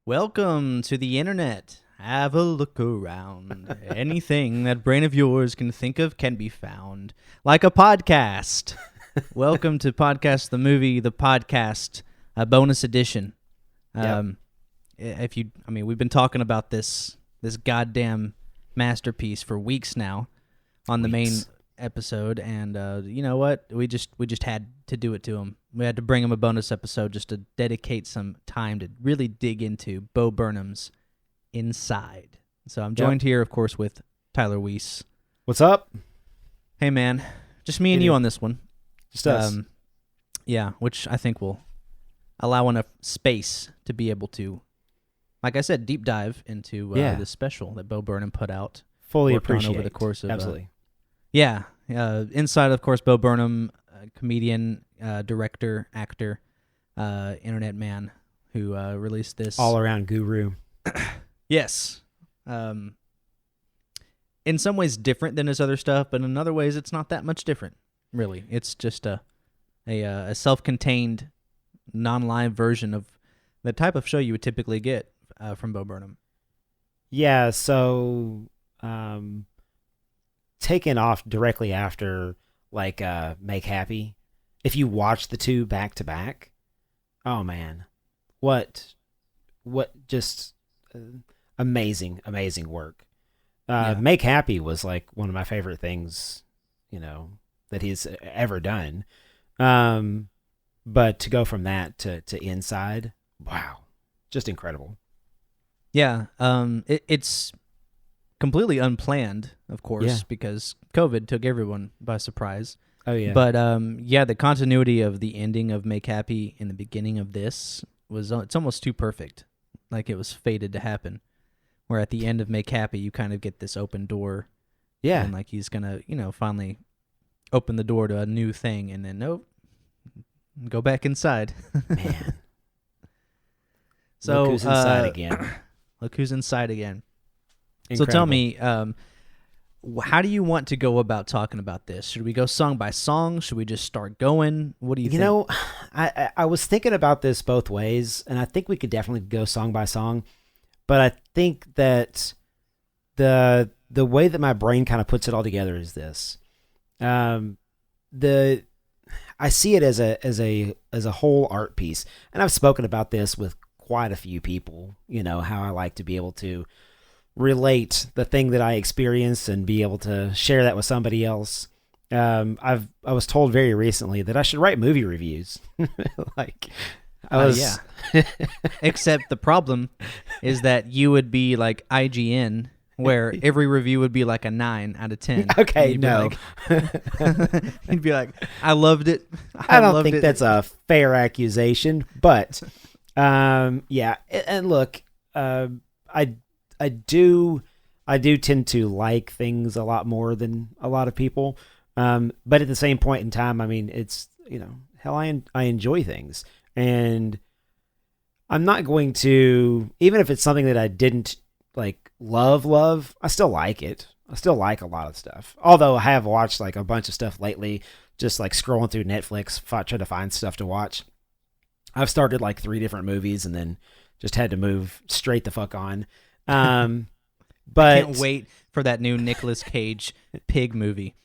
Welcome to the internet. Have a look around. Anything that brain of yours can think of can be found. Like a podcast. Welcome to Podcast the Movie, the podcast, a bonus edition. We've been talking about this goddamn masterpiece for weeks now on the main episode, and you know what? We just had to do it to him. We had to bring him a bonus episode just to dedicate some time to really dig into Bo Burnham's Inside. So I'm joined here, of course, with Tyler Weiss. What's up? Hey, man. Just me and you on this one. Just us. Yeah, which I think will allow enough space to be able to, like I said, deep dive into the special that Bo Burnham put out. Fully appreciate over the course of absolutely. Inside, of course, Bo Burnham, comedian, director, actor, internet man who released this all-around guru. Yes. In some ways different than his other stuff, but in other ways it's not that much different, really. It's just a self-contained, non-live version of the type of show you would typically get from Bo Burnham. Yeah, so taken off directly after Make Happy. If you watch the two back to back, oh man, what just amazing work. Make Happy was like one of my favorite things, that he's ever done. But to go from that to Inside, wow, just incredible. Yeah, it's completely unplanned, of course, because COVID took everyone by surprise. Oh, yeah. But, the continuity of the ending of Make Happy in the beginning of this it's almost too perfect. Like it was fated to happen. Where at the end of Make Happy, you kind of get this open door. Yeah. And like he's going to, finally open the door to a new thing. And then, nope, go back inside. Man. So, look who's inside again. Look who's inside again. Incredible. So tell me, how do you want to go about talking about this? Should we go song by song? Should we just start going? What do you think? I was thinking about this both ways, and I think we could definitely go song by song. But I think that the way that my brain kind of puts it all together is this. I see it as a whole art piece, and I've spoken about this with quite a few people. How I like to be able to relate the thing that I experienced and be able to share that with somebody else. I was told very recently that I should write movie reviews. Except the problem is that you would be like IGN, where every review would be like a 9 out of 10. Okay, no. You'd be like, I loved it. I don't think that's a fair accusation, but and look, I do tend to like things a lot more than a lot of people. But at the same point in time, I mean, it's, hell, I enjoy things, and I'm not going to, even if it's something that I didn't love, I still like it. I still like a lot of stuff. Although I have watched a bunch of stuff lately, just scrolling through Netflix, trying to find stuff to watch. I've started 3 different movies and then just had to move straight the fuck on. But I can't wait for that new Nicolas Cage pig movie.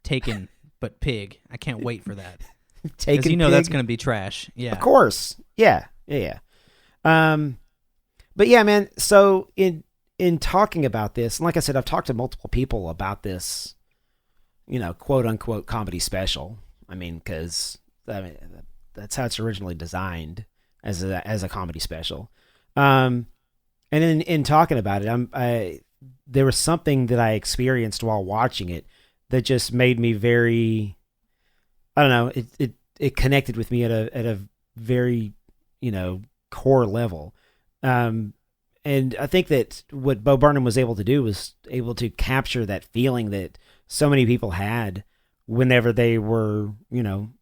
Taken, but pig. I can't wait for that. Taken, that's going to be trash. Yeah, of course. Yeah. But yeah, man. So in talking about this, and like I said, I've talked to multiple people about this, quote unquote comedy special. I mean, because that's how it's originally designed, as a comedy special. And in talking about it, there was something that I experienced while watching it that just made me very, I don't know, it connected with me at a very, core level. And I think that what Bo Burnham was able to do was able to capture that feeling that so many people had whenever they were,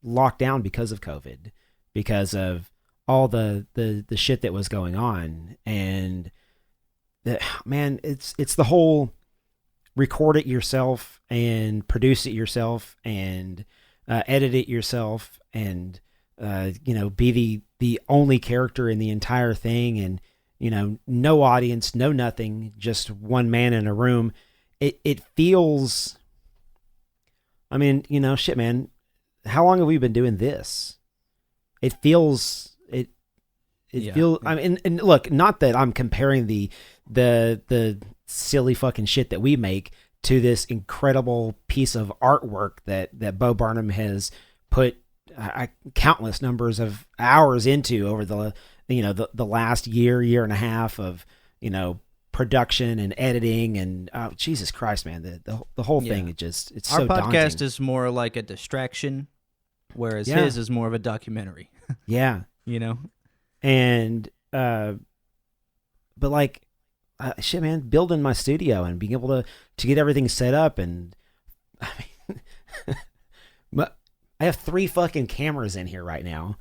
locked down because of COVID, because of all the shit that was going on. And man, it's the whole record it yourself and produce it yourself and edit it yourself and be the only character in the entire thing, and no audience, no nothing, just one man in a room. It feels. I mean, shit, man. How long have we been doing this? It feels. It feels. I mean, and look, not that I'm comparing the silly fucking shit that we make to this incredible piece of artwork that Bo Burnham has put countless numbers of hours into over the last year and a half of production and editing, and Jesus Christ, man, the whole thing, it's our so podcast daunting. is more like a distraction, whereas his is more of a documentary. Yeah. And but like shit, man, building my studio and being able to get everything set up, and I mean I have 3 fucking cameras in here right now,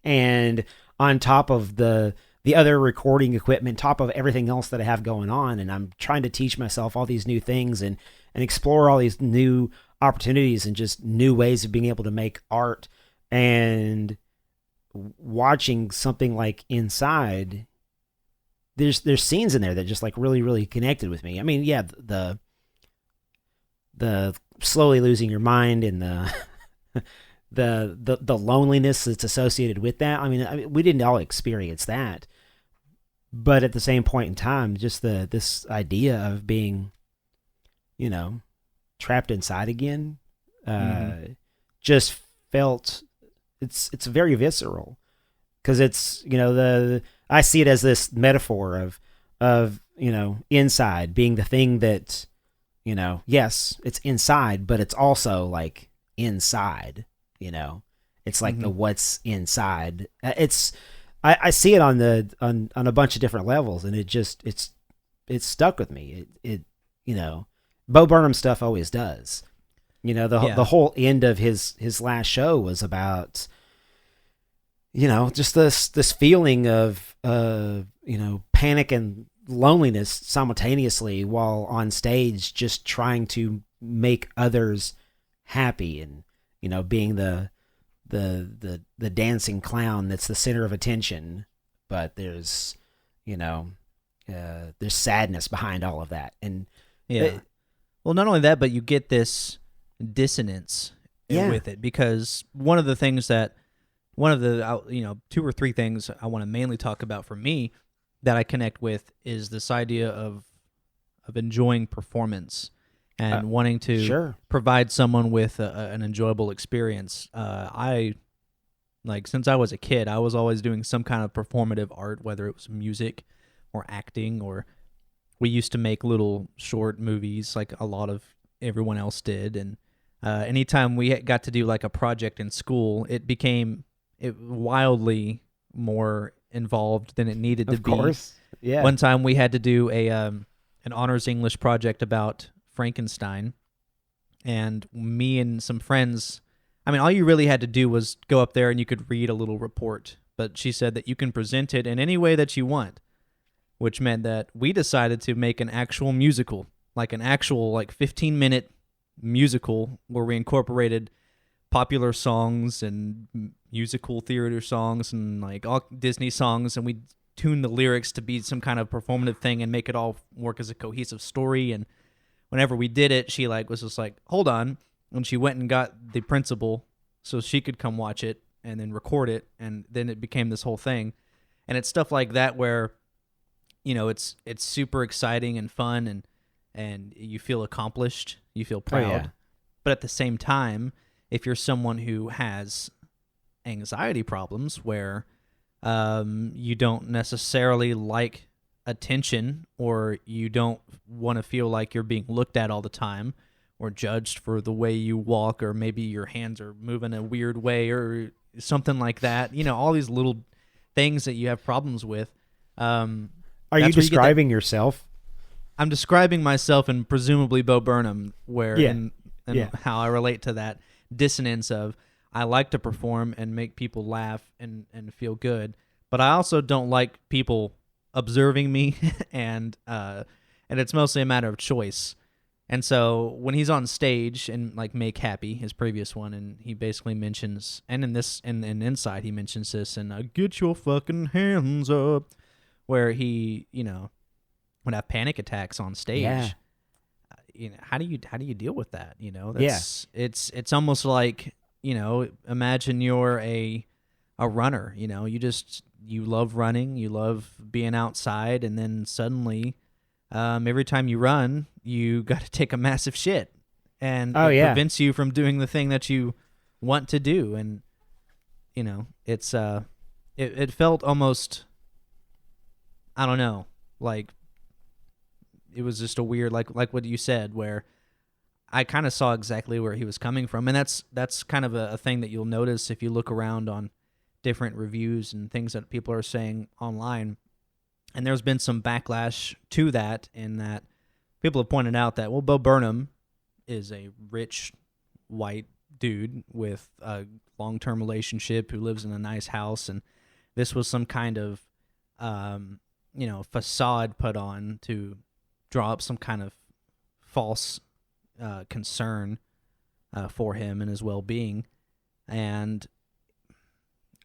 and on top of the other recording equipment, top of everything else that I have going on, and I'm trying to teach myself all these new things and explore all these new opportunities and just new ways of being able to make art. And watching something like Inside, there's scenes in there that just like really, really connected with me. I mean, yeah, the slowly losing your mind and the loneliness that's associated with that. I mean, we didn't all experience that, but at the same point in time, just this idea of being, trapped inside again, just felt it's very visceral, because it's I see it as this metaphor of inside being the thing that yes, it's inside, but it's also like inside. It's like the what's inside. I see it on a bunch of different levels, and it's stuck with me. It Bo Burnham stuff always does. The whole end of his last show was about just this feeling of panic and loneliness simultaneously while on stage, just trying to make others happy, and being the dancing clown that's the center of attention. But there's there's sadness behind all of that. And well, not only that, but you get this dissonance with it, because one of the 2 or 3 things I want to mainly talk about for me that I connect with is this idea of enjoying performance and wanting to provide someone with an enjoyable experience. Since I was a kid, I was always doing some kind of performative art, whether it was music or acting, or we used to make little short movies like a lot of everyone else did. And anytime we got to do like a project in school, it became wildly more involved than it needed to be. Of course, yeah. One time we had to do an honors English project about Frankenstein, and me and some friends, I mean, all you really had to do was go up there and you could read a little report, but she said that you can present it in any way that you want, which meant that we decided to make an actual musical, like an actual 15-minute musical where we incorporated popular songs and musical theater songs and like all Disney songs, and we tuned the lyrics to be some kind of performative thing and make it all work as a cohesive story. And whenever we did it, she was just like, hold on. And she went and got the principal so she could come watch it and then record it. And then it became this whole thing. And it's stuff like that where, it's super exciting and fun, and you feel accomplished, you feel proud. Oh, yeah. But at the same time, if you're someone who has anxiety problems where you don't necessarily like attention, or you don't want to feel like you're being looked at all the time or judged for the way you walk, or maybe your hands are moving a weird way or something like that, all these little things that you have problems with. Are you describing yourself? I'm describing myself and presumably Bo Burnham, where and how I relate to that dissonance of, I like to perform and make people laugh and feel good, but I also don't like people observing me, and it's mostly a matter of choice. And so when he's on stage and like Make Happy, his previous one, and he basically mentions, and in this, in Inside, he mentions this, and get your fucking hands up, where he, would have panic attacks on stage. Yeah. How do you deal with that? It's almost like, imagine you're a runner. You love running, you love being outside, and then suddenly, every time you run, you got to take a massive shit, and it prevents you from doing the thing that you want to do. And it's it felt almost, I don't know, like it was just a weird, like what you said, where I kind of saw exactly where he was coming from, and that's kind of a thing that you'll notice if you look around on different reviews and things that people are saying online. And there's been some backlash to that, in that people have pointed out that, well, Bo Burnham is a rich white dude with a long-term relationship who lives in a nice house, and this was some kind of facade put on to draw up some kind of false concern for him and his well-being. And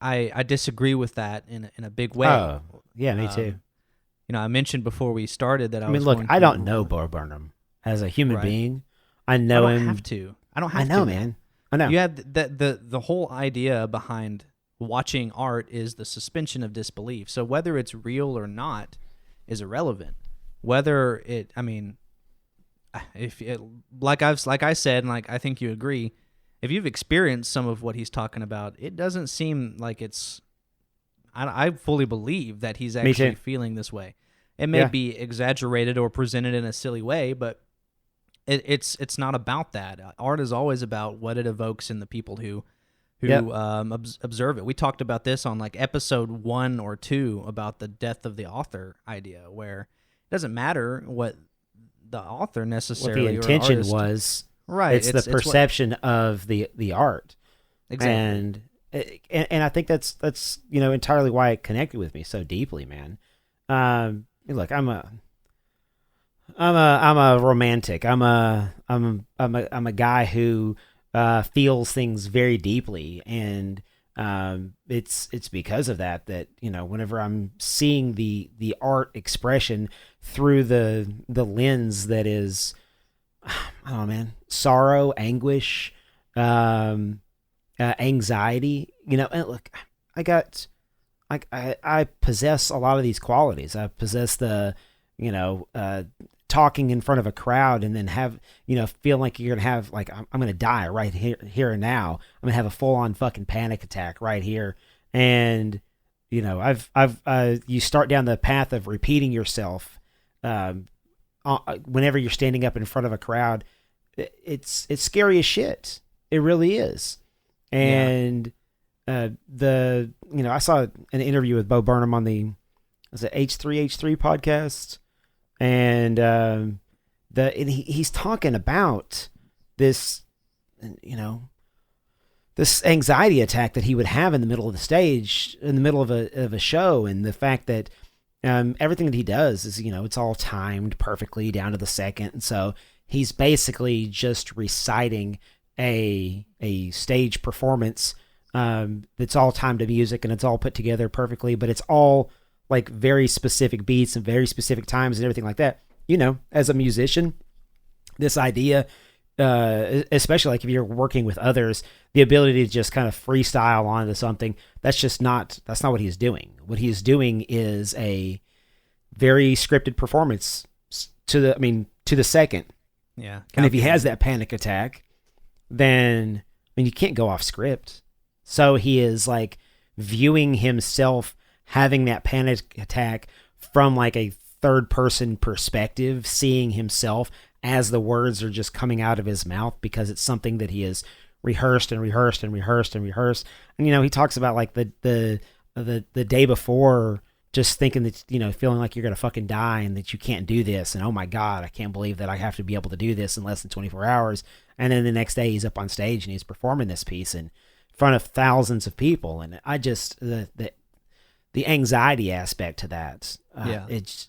I disagree with that in a big way. Oh, yeah, me too. I mentioned before we started that I don't know Bo Burnham as a human being. I know him. I don't have to. I know, to. Man. I know. You have the whole idea behind watching art is the suspension of disbelief. So whether it's real or not is irrelevant. Whether it, like I said, and like I think you agree, if you've experienced some of what he's talking about, it doesn't seem like it's. I fully believe that he's actually feeling this way. It may be exaggerated or presented in a silly way, but it's not about that. Art is always about what it evokes in the people who observe it. We talked about this on like episode 1 or 2 about the death of the author idea, where it doesn't matter what the author necessarily, what the intention or artist, was. Right. It's the perception of the art. Exactly. And I think that's entirely why it connected with me so deeply, man. Look, I'm a romantic. I'm a guy who feels things very deeply, and it's because of that whenever I'm seeing the art expression through the lens that is, I don't know, man, sorrow, anguish, anxiety, and look, I possess a lot of these qualities. I possess the, talking in front of a crowd and then have, feel like you're going to have, like, I'm going to die right here and now. I'm going to have a full on fucking panic attack right here. And, you start down the path of repeating yourself, whenever you're standing up in front of a crowd. It's scary as shit. It really is. And, I saw an interview with Bo Burnham on the H3H3 podcast, and he's talking about this, this anxiety attack that he would have in the middle of the stage, in the middle of a show, and the fact that everything that he does is, it's all timed perfectly down to the second, and so he's basically just reciting a stage performance that's all timed to music, and it's all put together perfectly, but it's all like very specific beats and very specific times and everything like that. As a musician, this idea, especially like if you're working with others, the ability to just kind of freestyle onto something, that's not what he's doing. What he's doing is a very scripted performance to the second. Yeah. And if he has that panic attack, then you can't go off script. So he is like viewing himself having that panic attack from like a third person perspective, seeing himself as the words are just coming out of his mouth, because it's something that he has rehearsed and rehearsed and rehearsed and rehearsed. And he talks about like the day before, just thinking that, feeling like you're going to fucking die and that you can't do this. And, oh my God, I can't believe that I have to be able to do this in less than 24 hours. And then the next day he's up on stage and he's performing this piece in front of thousands of people. And I just, the anxiety aspect to that, it's,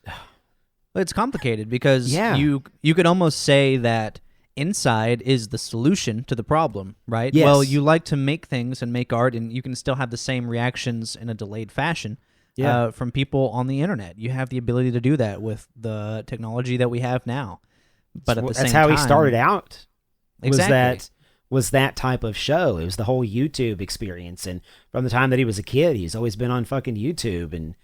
It's complicated because Yeah. you could almost say that Inside is the solution to the problem, right? Yes. Well, you like to make things and make art, and you can still have the same reactions in a delayed fashion from people on the internet. You have the ability to do that with the technology that we have now. But at the same time, that's how he started out. Exactly. Was that type of show. It was the whole YouTube experience, and from the time that he was a kid, he's always been on fucking YouTube, and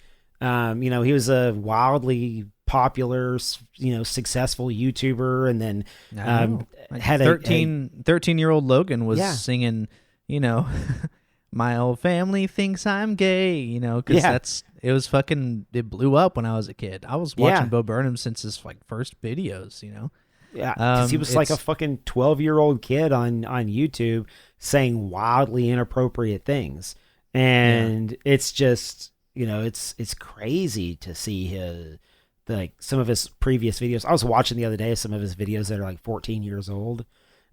he was a wildly popular, successful YouTuber, and then had 13-year-old Logan was singing, my old family thinks I'm gay, because it blew up when I was a kid. I was watching Bo Burnham since his first videos, Yeah, because he was like a fucking 12-year-old kid on YouTube saying wildly inappropriate things, and it's just it's crazy to see his some of his previous videos. I was watching the other day some of his videos that are 14 years old,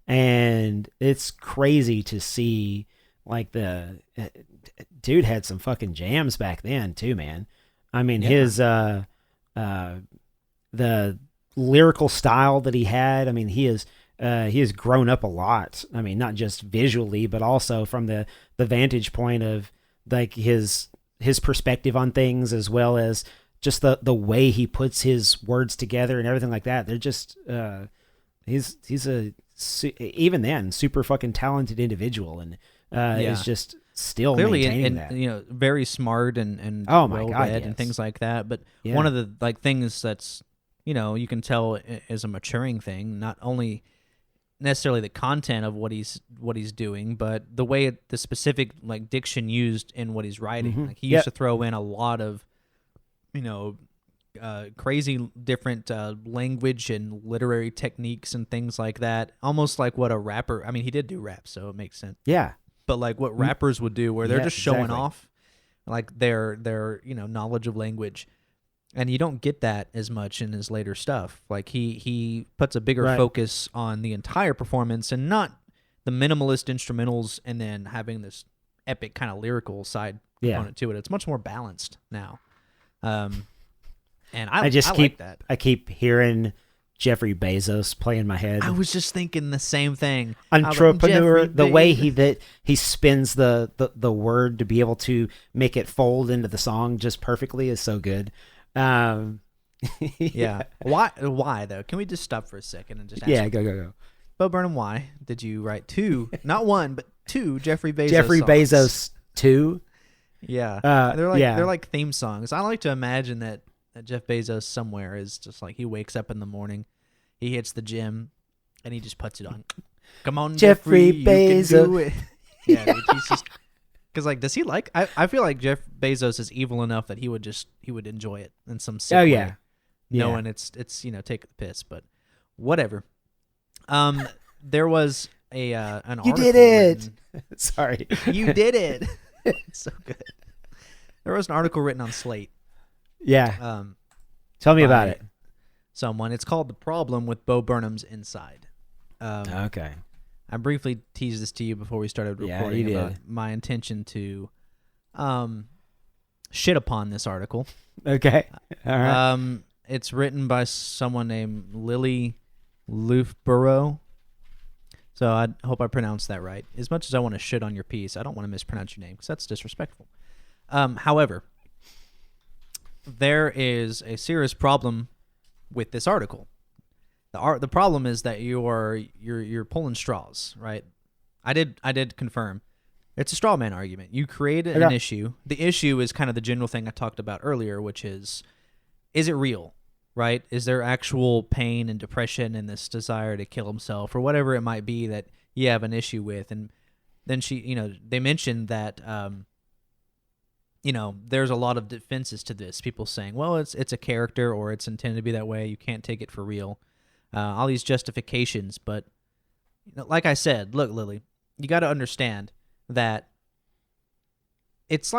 and it's crazy to see the dude had some fucking jams back then too, man. I mean his the lyrical style that he had. I mean, he has grown up a lot. I mean, not just visually, but also from the vantage point of his perspective on things, as well as just the way he puts his words together and everything like that. They're just he's even then super fucking talented individual, and is just still clearly maintaining that. Very smart and oh my well God, read and things like that. But one of the things that's you can tell is a maturing thing, not only necessarily the content of what he's doing, but the way the specific diction used in what he's writing. Mm-hmm. He used to throw in a lot of crazy different language and literary techniques and things like that, almost like what a rapper. I mean, he did do rap, so it makes sense. Yeah, but what rappers would do, where they're just showing exactly. off their knowledge of language. And you don't get that as much in his later stuff. He puts a bigger focus on the entire performance and not the minimalist instrumentals and then having this epic kind of lyrical side component to it. It's much more balanced now. And I like that. I keep hearing Jeffrey Bezos play in my head. I was just thinking the same thing. Entrepreneur, the way he spins the word to be able to make it fold into the song just perfectly is so good. Yeah. Why though? Can we just stop for a second and just ask go. Bo Burnham, why did you write two, not one, but two Jeffrey Bezos Jeffrey songs? Bezos 2? Yeah. They're like theme songs. I like to imagine that Jeff Bezos somewhere is just he wakes up in the morning, he hits the gym, and he just puts it on. Come on, Jeffrey Bezos. You can do it. Yeah, dude, he's just because does he I feel like Jeff Bezos is evil enough that he would enjoy it in some sick way, knowing it's take the piss, but whatever. There was an article. You did it. Sorry, you did it. So good. There was an article written on Slate. Yeah. Tell me about it. Someone. It's called "The Problem with Bo Burnham's Inside." Okay. I briefly teased this to you before we started recording about my intention to shit upon this article. Okay. All right. It's written by someone named Lily Loughborough. So I hope I pronounced that right. As much as I want to shit on your piece, I don't want to mispronounce your name because that's disrespectful. However, there is a serious problem with this article. The problem is that you're pulling straws, right? I did confirm. It's a straw man argument. You created an issue. The issue is kind of the general thing I talked about earlier, which is it real, right? Is there actual pain and depression and this desire to kill himself or whatever it might be that you have an issue with? And then they mentioned that, there's a lot of defenses to this. People saying, well, it's a character or it's intended to be that way. You can't take it for real. All these justifications, but like I said, look, Lily, you got to understand that it's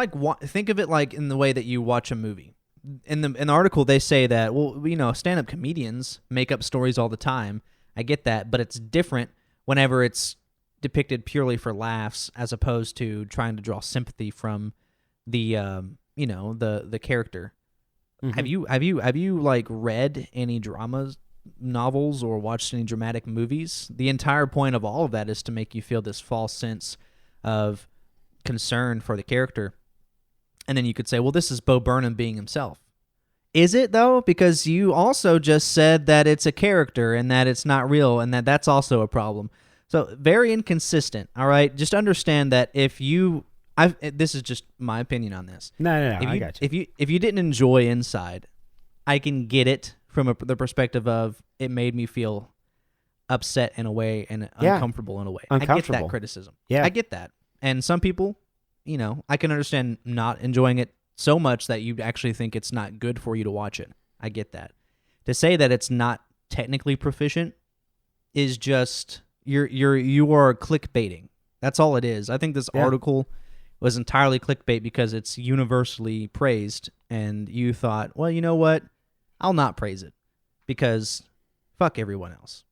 think of it like in the way that you watch a movie. In the article, they say that, well, stand-up comedians make up stories all the time. I get that, but it's different whenever it's depicted purely for laughs as opposed to trying to draw sympathy from the the character. Mhm. Have you like read any dramas novels or watched any dramatic movies? The entire point of all of that is to make you feel this false sense of concern for the character. And then you could say, well, this is Bo Burnham being himself. Is it, though? Because you also just said that it's a character and that it's not real, and that's also a problem. So very inconsistent, all right? Just understand that if you... this is just my opinion on this. No, I got you. If you didn't enjoy Inside, I can get it from the perspective of it made me feel upset in a way and uncomfortable in a way. I get that criticism. Yeah. I get that. And some people, I can understand not enjoying it so much that you actually think it's not good for you to watch it. I get that. To say that it's not technically proficient is just you are clickbaiting. That's all it is. I think this article was entirely clickbait because it's universally praised, and you thought, well, you know what? I'll not praise it because fuck everyone else.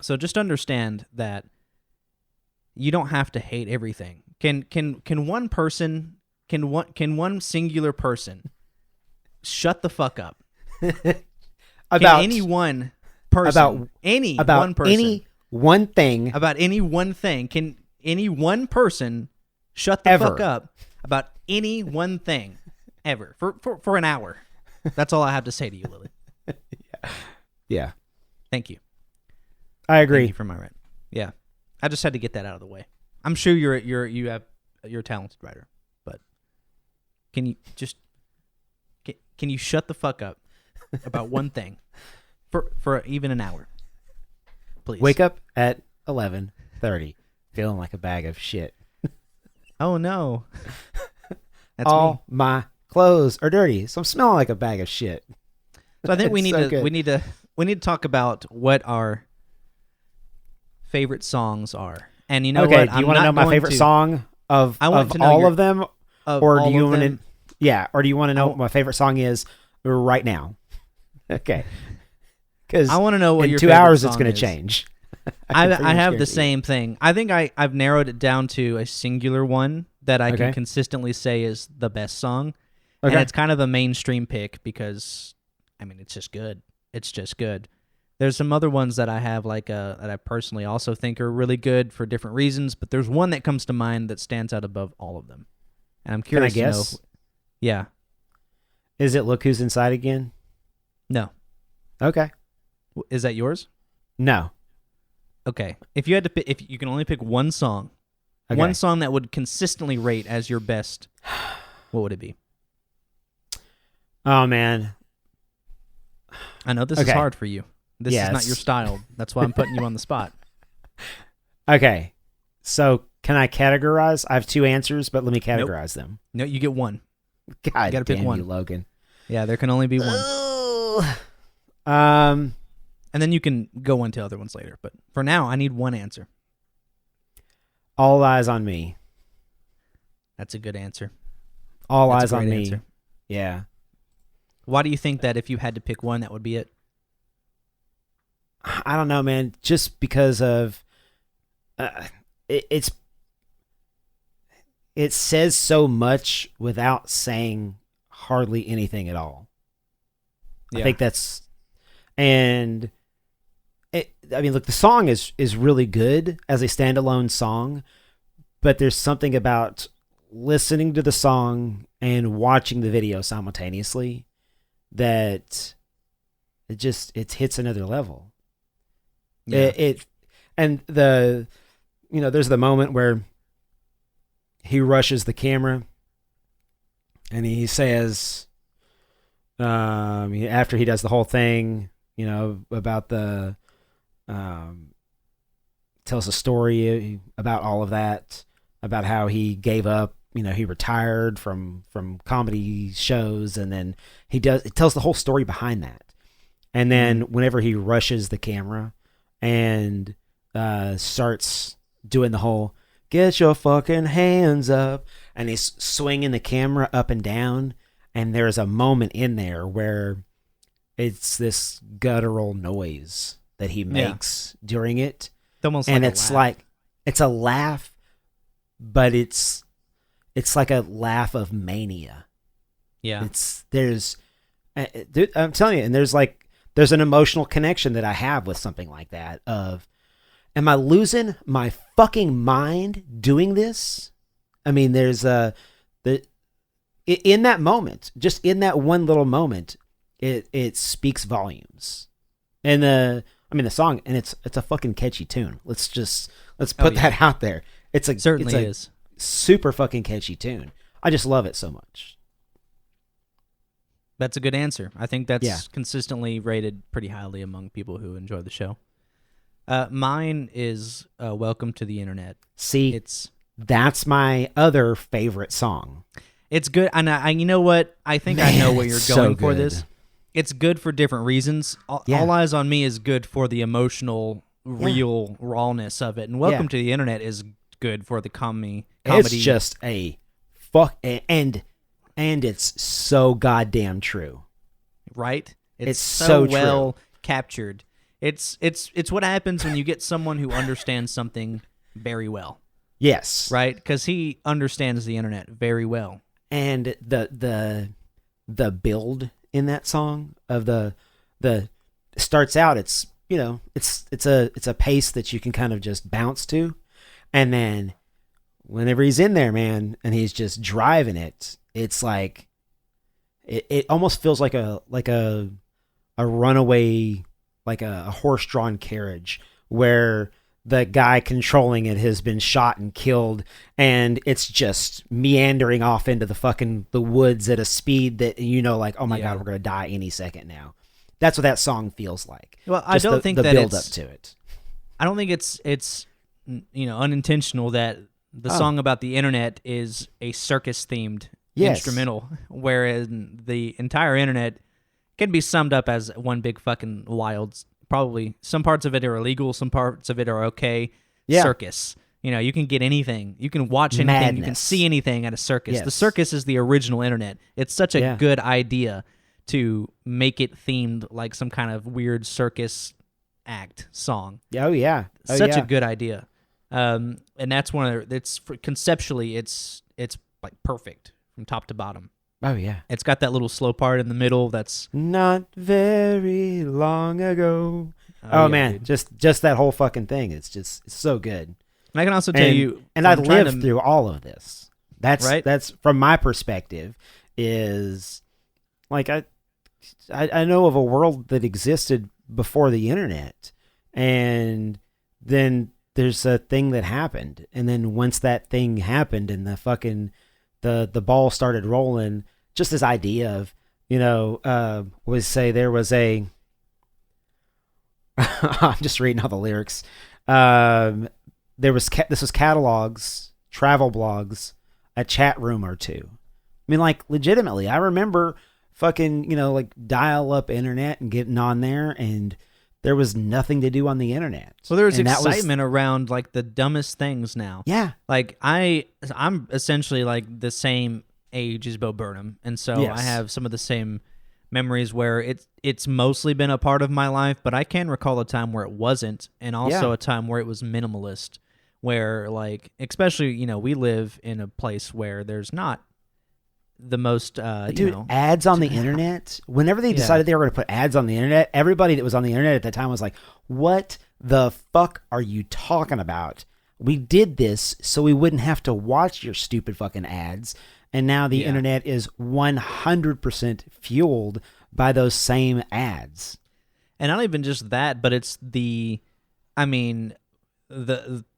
So just understand that you don't have to hate everything. Can one person, can one singular person shut the fuck up? About any one person, about any about one person, any one thing about any one thing. Can any one person shut the ever fuck up about any one thing ever for an hour? That's all I have to say to you, Lily. Yeah. Thank you. I agree. Thank you for my rant. Yeah, I just had to get that out of the way. I'm sure you're a talented writer, but can you just can you shut the fuck up about one thing for even an hour, please? Wake up at 11:30, feeling like a bag of shit. Oh no, that's all me. my clothes are dirty, so I'm smelling like a bag of shit. So I think we It's need so good. we need to talk about what our favorite songs are. And you know Okay, what? do you want to know my favorite song of all of them, or do you want to? Yeah, or do you want to know what my favorite song is right now? Okay, because I want to know what in your 2 favorite hours song it's going to is. change. I have the guarantee you. same thing. I think I've narrowed it down to a singular one that I can consistently say is the best song. Okay. And it's kind of a mainstream pick because, I mean, it's just good. It's just good. There's some other ones that I have that I personally also think are really good for different reasons, but there's one that comes to mind that stands out above all of them. And I'm curious Can I to guess? know. Yeah. Is it Look Who's Inside Again? No. Okay. Is that yours? No. Okay. If you had to pick, if you can only pick one song, Okay. one song that would consistently rate as your best, what would it be? Oh man. I know this is Okay. hard for you. This is not your style. That's why I'm putting you on the spot. Okay. So can I categorize? I have two answers, but let me categorize them. No, you get one. God gotta pick damn one. you, Logan. Yeah, there can only be one. Um, And then you can go into other ones later. But for now, I need one answer. All Eyes on Me. That's a good answer. All That's Eyes a on great Me. answer. Yeah. Why do you think that if you had to pick one, that would be it? I don't know, man. Just because of it says so much without saying hardly anything at all. I think that's, and I mean, look, the song is really good as a standalone song, but there's something about listening to the song and watching the video simultaneously that it hits another level. Yeah. And there's the moment where he rushes the camera and he says, after he does the whole thing, about the, tells a story about all of that, about how he gave up, he retired from comedy shows, and then it tells the whole story behind that. And then whenever he rushes the camera and starts doing the whole "get your fucking hands up," and he's swinging the camera up and down, and there's a moment in there where it's this guttural noise that he makes during it. It's almost and like it's a laugh. like it's a laugh, but it's like a laugh of mania. Yeah. There's Dude, I'm telling you, and there's an emotional connection that I have with something like that of, am I losing my fucking mind doing this? I mean, in that moment, just in that one little moment, it speaks volumes. And the song, and it's a fucking catchy tune. Let's put that out there. Certainly is super fucking catchy tune. I just love it so much. That's a good answer. I think that's consistently rated pretty highly among people who enjoy the show. Mine is Welcome to the Internet. See, that's my other favorite song. It's good. And you know what? I think I know where you're going for good. this. It's good for different reasons. All Eyes on Me is good for the emotional, real rawness of it. And Welcome to the Internet is good for the comedy. It's just a fuck, and it's so goddamn true. Right? It's so well captured. It's what happens when you get someone who understands something very well. Yes. Right? Because he understands the internet very well. And the build in that song of the starts out, it's a pace that you can kind of just bounce to, and then whenever he's in there, man, and he's just driving it, it's like it almost feels like a runaway, like a horse-drawn carriage where the guy controlling it has been shot and killed, and it's just meandering off into the woods at a speed that, like, oh my God, we're going to die any second now. That's what that song feels like. Well, I don't think the that build up to it. I don't think it's unintentional that the song about the internet is a circus-themed instrumental, whereas the entire internet can be summed up as one big fucking wild. Probably some parts of it are illegal, some parts of it are okay. Circus. You can get anything. You can watch anything. Madness. You can see anything at a circus. Yes. The circus is the original internet. It's such a good idea to make it themed like some kind of weird circus act song. Oh yeah. Such a good idea. And that's conceptually it's like perfect from top to bottom. Oh yeah. It's got that little slow part in the middle that's not very long ago. Oh man, dude. just that whole fucking thing. It's so good. And I can also tell you, and I lived through all of this. That's right? That's from my perspective. Is like I know of a world that existed before the internet, and then there's a thing that happened, and then once that thing happened, and the ball started rolling. Just this idea of, there was a, I'm just reading all the lyrics. This was catalogs, travel blogs, a chat room or two. I mean, like, legitimately, I remember fucking, like dial up internet and getting on there, and there was nothing to do on the internet. Well, there was excitement around like the dumbest things now. Yeah. Like I'm essentially like the same age as Bo Burnham, and so I have some of the same memories where it's mostly been a part of my life, but I can recall a time where it wasn't, and also a time where it was minimalist, where like, especially, we live in a place where there's not the most ads on the internet. Whenever they decided they were going to put ads on the internet, everybody that was on the internet at the time was like, what the fuck are you talking about? We did this so we wouldn't have to watch your stupid fucking ads. And now the internet is 100% fueled by those same ads. And not even just that, but it's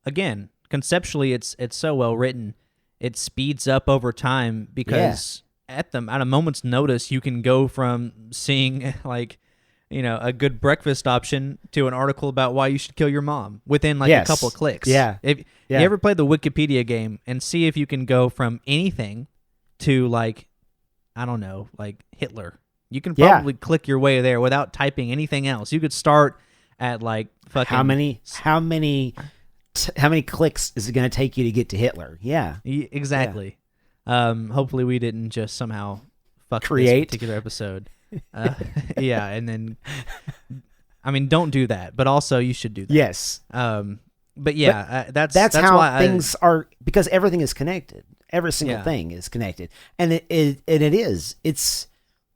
again, conceptually it's so well written. It speeds up over time because at a moment's notice, you can go from seeing like, a good breakfast option to an article about why you should kill your mom within like a couple of clicks. Yeah. If you ever played the Wikipedia game and see if you can go from anything to like, I don't know, like Hitler. You can probably click your way there without typing anything else. You could start at like fucking how many clicks is it going to take you to get to Hitler? Yeah. Exactly. Hopefully we didn't just somehow create this particular episode. And then don't do that, but also you should do that. Yes. But that's how why things are, because everything is connected. Every single thing is connected, and it is. It's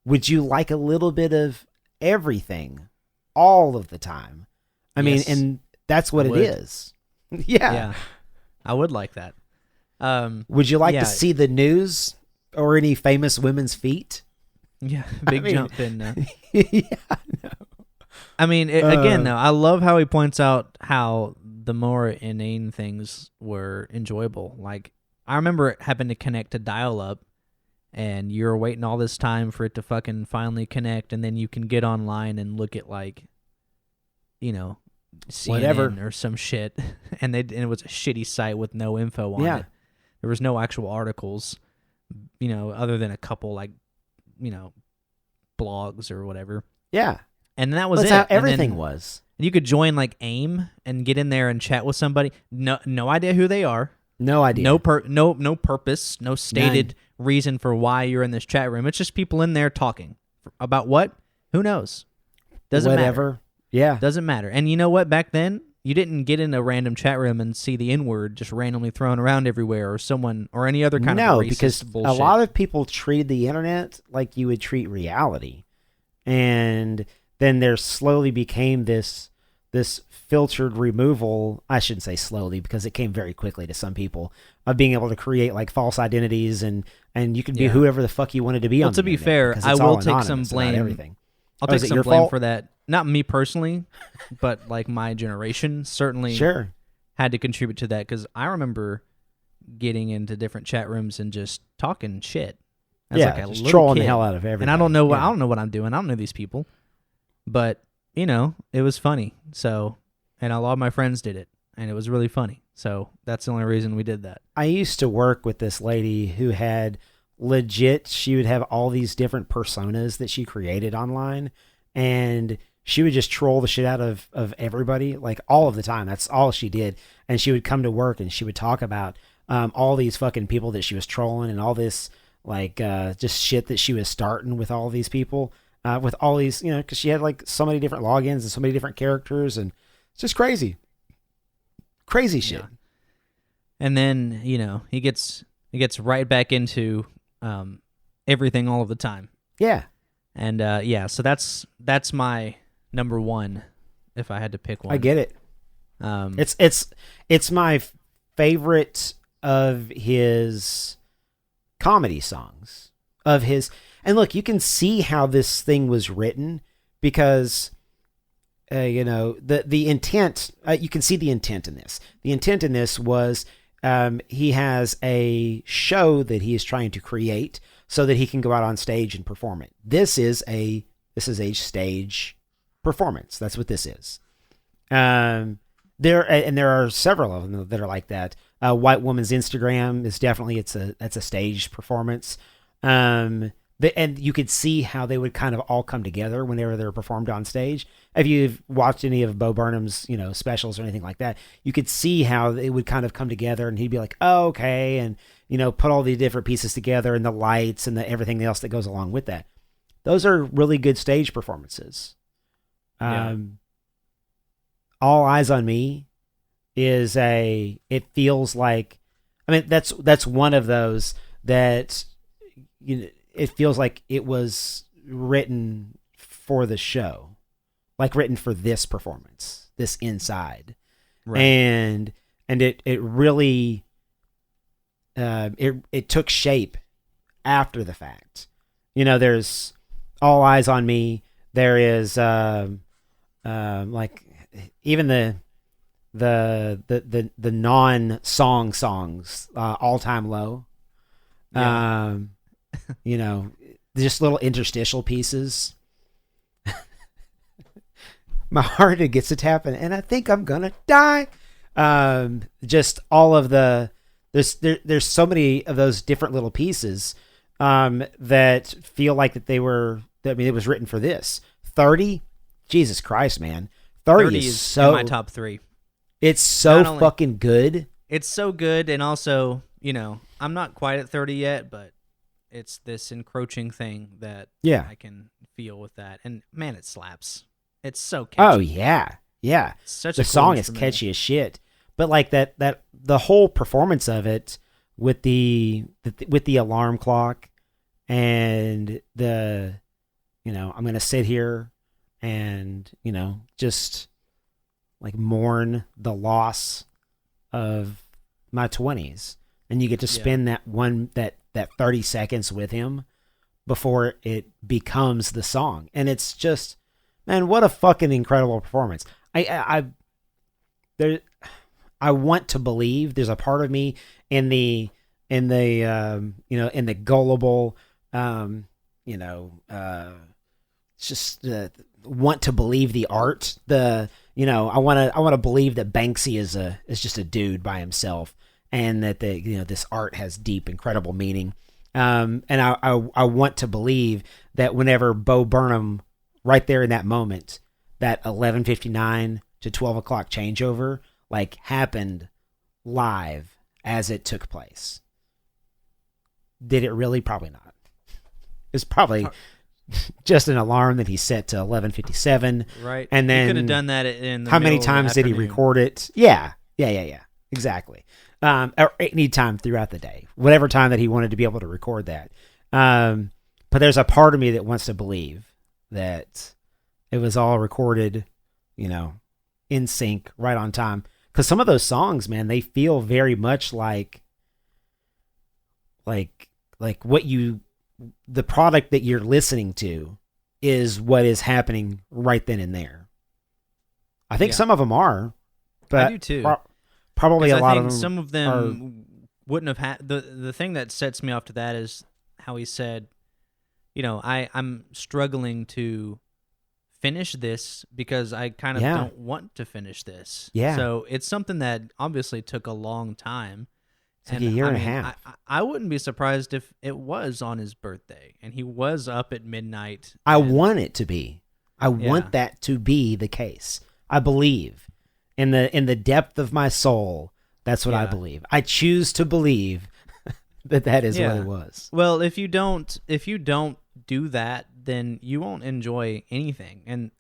would you like a little bit of everything all of the time? I mean, and that's what it is. Yeah. I would like that. Would you like to see the news or any famous women's feet? Yeah, big jump in. Yeah, no. I mean, again, though, I love how he points out how the more inane things were enjoyable. Like, I remember having to connect to dial-up, and you're waiting all this time for it to fucking finally connect, and then you can get online and look at, like, you know, CNN whatever or some shit, and it was a shitty site with no info on it. There was no actual articles, you know, other than a couple, like, you know, blogs or whatever. Yeah. And that was That's it. how everything was. You could join like AIM and get in there and chat with somebody. No idea who they are. No idea. No purpose. No stated reason for why you're in this chat room. It's just people in there talking about what? Who knows? Doesn't matter. Yeah. Doesn't matter. And you know what? Back then, you didn't get in a random chat room and see the N-word just randomly thrown around everywhere, or someone or any other kind of racist because bullshit. A lot of people treated the internet like you would treat reality, and then there slowly became this filtered removal. I shouldn't say slowly because it came very quickly to some people, of being able to create like false identities and you can be whoever the fuck you wanted to be. Well, on to the be internet, fair, I will take some blame. Everything. I'll take some blame for that. Not me personally, but like my generation certainly had to contribute to that, because I remember getting into different chat rooms and just talking shit. Just trolling the hell out of everything. And I don't know what I'm doing. I don't know these people, but you know, it was funny. So, and a lot of my friends did it, and it was really funny. So that's the only reason we did that. I used to work with this lady who had legit. She would have all these different personas that she created online, and she would just troll the shit out of everybody, like all of the time. That's all she did. And she would come to work and she would talk about all these fucking people that she was trolling, and all this like just shit that she was starting with all these people, with all these, you know, because she had like so many different logins and so many different characters, and it's just crazy shit. Yeah. And then, you know, he gets right back into everything all of the time. Yeah. And so that's my number one, if I had to pick one. I get it. It's my favorite of his comedy songs. And look, you can see how this thing was written, because you know, the intent. You can see the intent in this. The intent in this was he has a show that he is trying to create so that he can go out on stage and perform it. This is a stage performance. That's what this is. There are several of them that are like that. White Woman's Instagram is definitely that's a stage performance. And you could see how they would kind of all come together whenever they're performed on stage. If you've watched any of Bo Burnham's, you know, specials or anything like that, you could see how it would kind of come together, and he'd be like, "Oh, okay," and you know, put all the different pieces together, and the lights and everything else that goes along with that. Those are really good stage performances. Yeah. All Eyes on Me is it feels like, I mean, that's one of those that, you know, it feels like it was written for the show, like written for this performance, this Inside. Right. And it really, it took shape after the fact. You know, there's All Eyes on Me. There is, like even the non-song songs, All Time Low. Yeah. You know, just little interstitial pieces. My heart, it gets to tapping, and I think I'm gonna die. Just all of there's so many of those different little pieces that feel like that it was written for this. 30, Jesus Christ, man. 30 is so in my top 3. It's so fucking good. It's so good, and also, you know, I'm not quite at 30 yet, but it's this encroaching thing that I can feel with that. And man, it slaps. It's so catchy. Oh yeah. Yeah. The song is catchy as shit. But like that the whole performance of it with the alarm clock and the I'm going to sit here and, just like mourn the loss of my 20s. And you get to spend that 30 seconds with him before it becomes the song. And it's just, man, what a fucking incredible performance. I want to believe. There's a part of me in the gullible, just want to believe the art. I want to believe that Banksy is just a dude by himself, and that this art has deep, incredible meaning. And I want to believe that whenever Bo Burnham, right there in that moment, that 11:59 to 12 o'clock changeover, like, happened live as it took place. Did it really? Probably not. It's probably just an alarm that he set to 11:57. Right. And then he could have done that in the how many times did he record it? Yeah. Exactly. Or any time throughout the day, whatever time that he wanted to be able to record that. But there's a part of me that wants to believe that it was all recorded, in sync, right on time. Because some of those songs, man, they feel very much like what the product that you're listening to is what is happening right then and there. I think some of them are, but I do too. Probably a lot of them. Some of them wouldn't have had the thing that sets me off to that is how he said, I'm struggling to finish this because I kind of don't want to finish this. Yeah. So it's something that obviously took a long time. It's like a year and a half. I wouldn't be surprised if it was on his birthday and he was up at midnight. I want it to be. I want that to be the case. I believe in the depth of my soul. That's what I believe. I choose to believe that is what it was. Well, if you don't do that, then you won't enjoy anything. And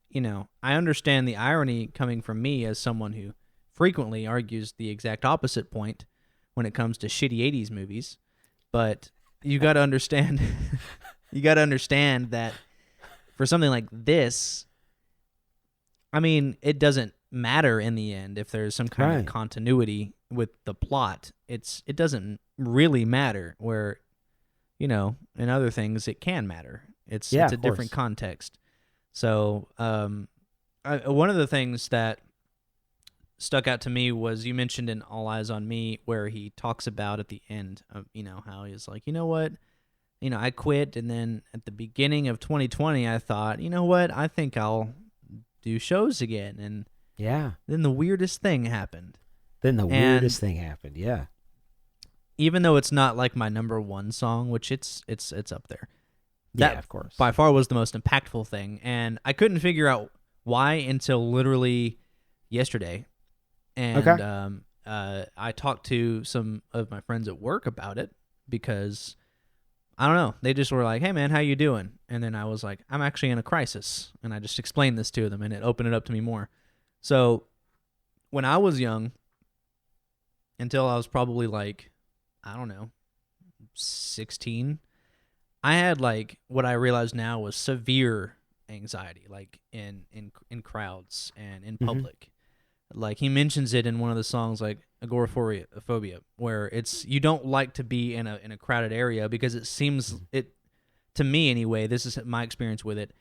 I understand the irony coming from me as someone who frequently argues the exact opposite point when it comes to shitty 80s movies, but you got to understand that for something like this, it doesn't matter in the end if there's some kind of continuity with the plot. It doesn't really matter, where in other things it can matter. It's a different context. So one of the things that stuck out to me was you mentioned in All Eyes on Me, where he talks about at the end of, how he's like, what, I quit. And then at the beginning of 2020, I thought, what, I think I'll do shows again. And then the weirdest thing happened. Yeah. Even though it's not like my number one song, which it's up there. That, of course, by far was the most impactful thing. And I couldn't figure out why until literally yesterday. And I talked to some of my friends at work about it because, I don't know, they just were like, hey, man, how you doing? And then I was like, I'm actually in a crisis. And I just explained this to them, and it opened it up to me more. So when I was young, until I was probably like, I don't know, 16, I had like what I realize now was severe anxiety, like in crowds and in public. Like he mentions it in one of the songs, like agoraphobia, where it's you don't like to be in a crowded area because it seems to me anyway. This is my experience with it.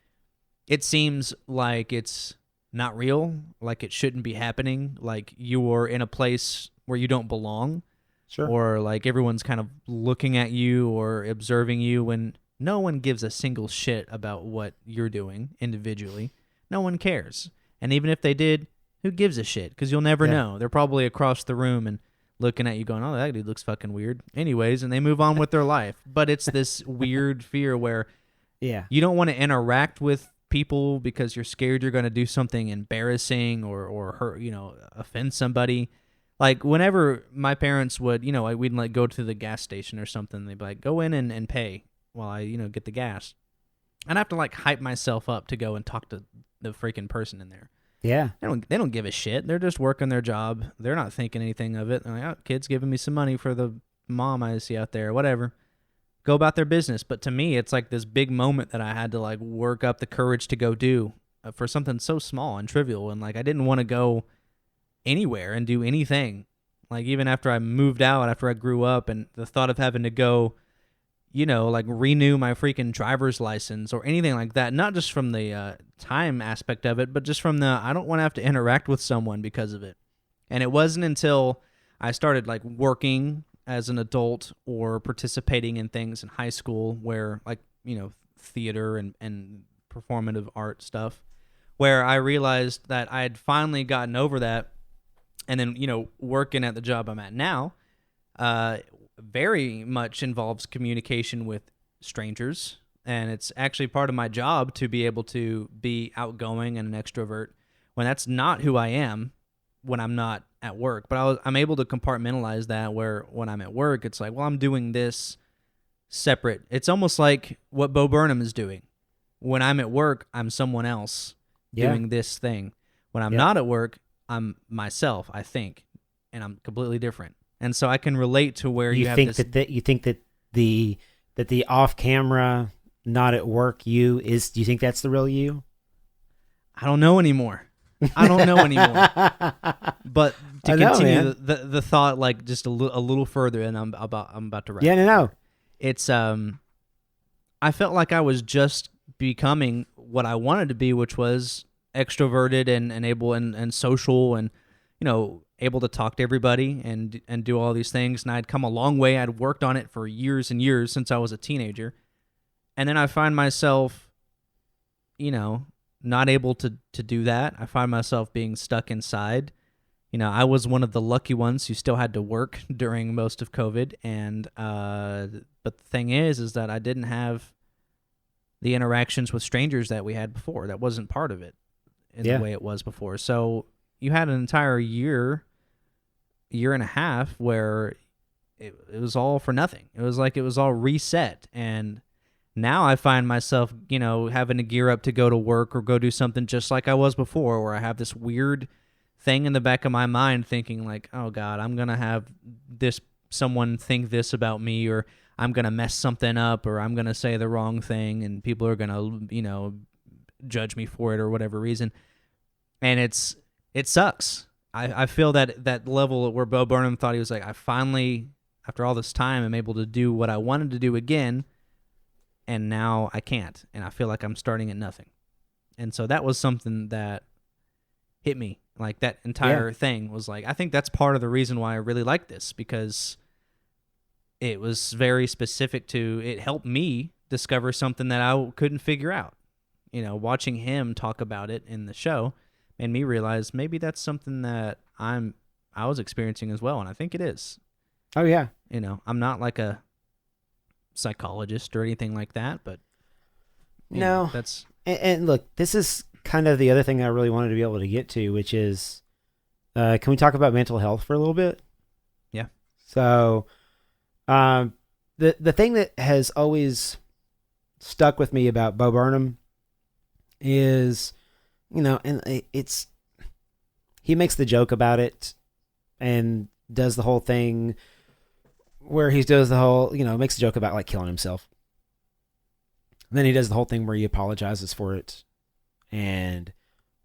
It seems like it's not real, like it shouldn't be happening, like you are in a place where you don't belong, or like everyone's kind of looking at you or observing you when no one gives a single shit about what you're doing individually. No one cares, and even if they did, who gives a shit? Because you'll never know. They're probably across the room and looking at you going, oh, that dude looks fucking weird. Anyways, and they move on with their life. But it's this weird fear where you don't want to interact with people because you're scared you're going to do something embarrassing or hurt, offend somebody. Like whenever my parents would, we'd like go to the gas station or something. They'd be like, go in and pay while I, get the gas. I'd have to like hype myself up to go and talk to the freaking person in there. Yeah. They don't give a shit. They're just working their job. They're not thinking anything of it. They're like, oh, kid's giving me some money for the mom I see out there, whatever. go about their business. But to me, it's like this big moment that I had to like work up the courage to go do for something so small and trivial. And like, I didn't want to go anywhere and do anything. Like, even after I moved out, after I grew up, and the thought of having to go, like renew my freaking driver's license or anything like that, not just from the time aspect of it, but just from I don't want to have to interact with someone because of it. And it wasn't until I started like working as an adult or participating in things in high school where like, theater and performative art stuff, where I realized that I had finally gotten over that. And then, working at the job I'm at now, very much involves communication with strangers. And it's actually part of my job to be able to be outgoing and an extrovert when that's not who I am when I'm not at work. But I'm able to compartmentalize that, where when I'm at work, it's like, well, I'm doing this separate. It's almost like what Bo Burnham is doing. When I'm at work, I'm someone else doing this thing. When I'm not at work, I'm myself, I think, and I'm completely different. And so I can relate to where you have think this... you think that the off-camera, not at work you is... Do you think that's the real you? I don't know anymore. But to continue the thought, like just a little further, and I'm about to wrap. Yeah, no. It's I felt like I was just becoming what I wanted to be, which was extroverted and able and social and able to talk to everybody and do all these things. And I'd come a long way. I'd worked on it for years and years since I was a teenager. And then I find myself not able to do that. I find myself being stuck inside. I was one of the lucky ones who still had to work during most of COVID, and but the thing is that I didn't have the interactions with strangers that we had before. That wasn't part of it in the way it was before. So you had an entire year and a half where it was all for nothing. It was like it was all reset. And now I find myself, having to gear up to go to work or go do something just like I was before, where I have this weird thing in the back of my mind thinking like, oh God, I'm going to have someone think this about me, or I'm going to mess something up, or I'm going to say the wrong thing and people are going to, judge me for it or whatever reason. And it sucks. I feel that level where Bo Burnham thought he was like, I finally, after all this time, am able to do what I wanted to do again, and now I can't. And I feel like I'm starting at nothing. And so that was something that hit me. Like that entire thing was like, I think that's part of the reason why I really like this, because it was very specific to, it helped me discover something that I couldn't figure out. Watching him talk about it in the show made me realize maybe that's something that I was experiencing as well, and I think it is. Oh yeah. I'm not like a psychologist or anything like that, but no, that's and look, this is kind of the other thing I really wanted to be able to get to, which is, can we talk about mental health for a little bit? Yeah. So, the thing that has always stuck with me about Bo Burnham is, and he makes the joke about it and does the whole thing where he does the whole, makes a joke about like killing himself. And then he does the whole thing where he apologizes for it. And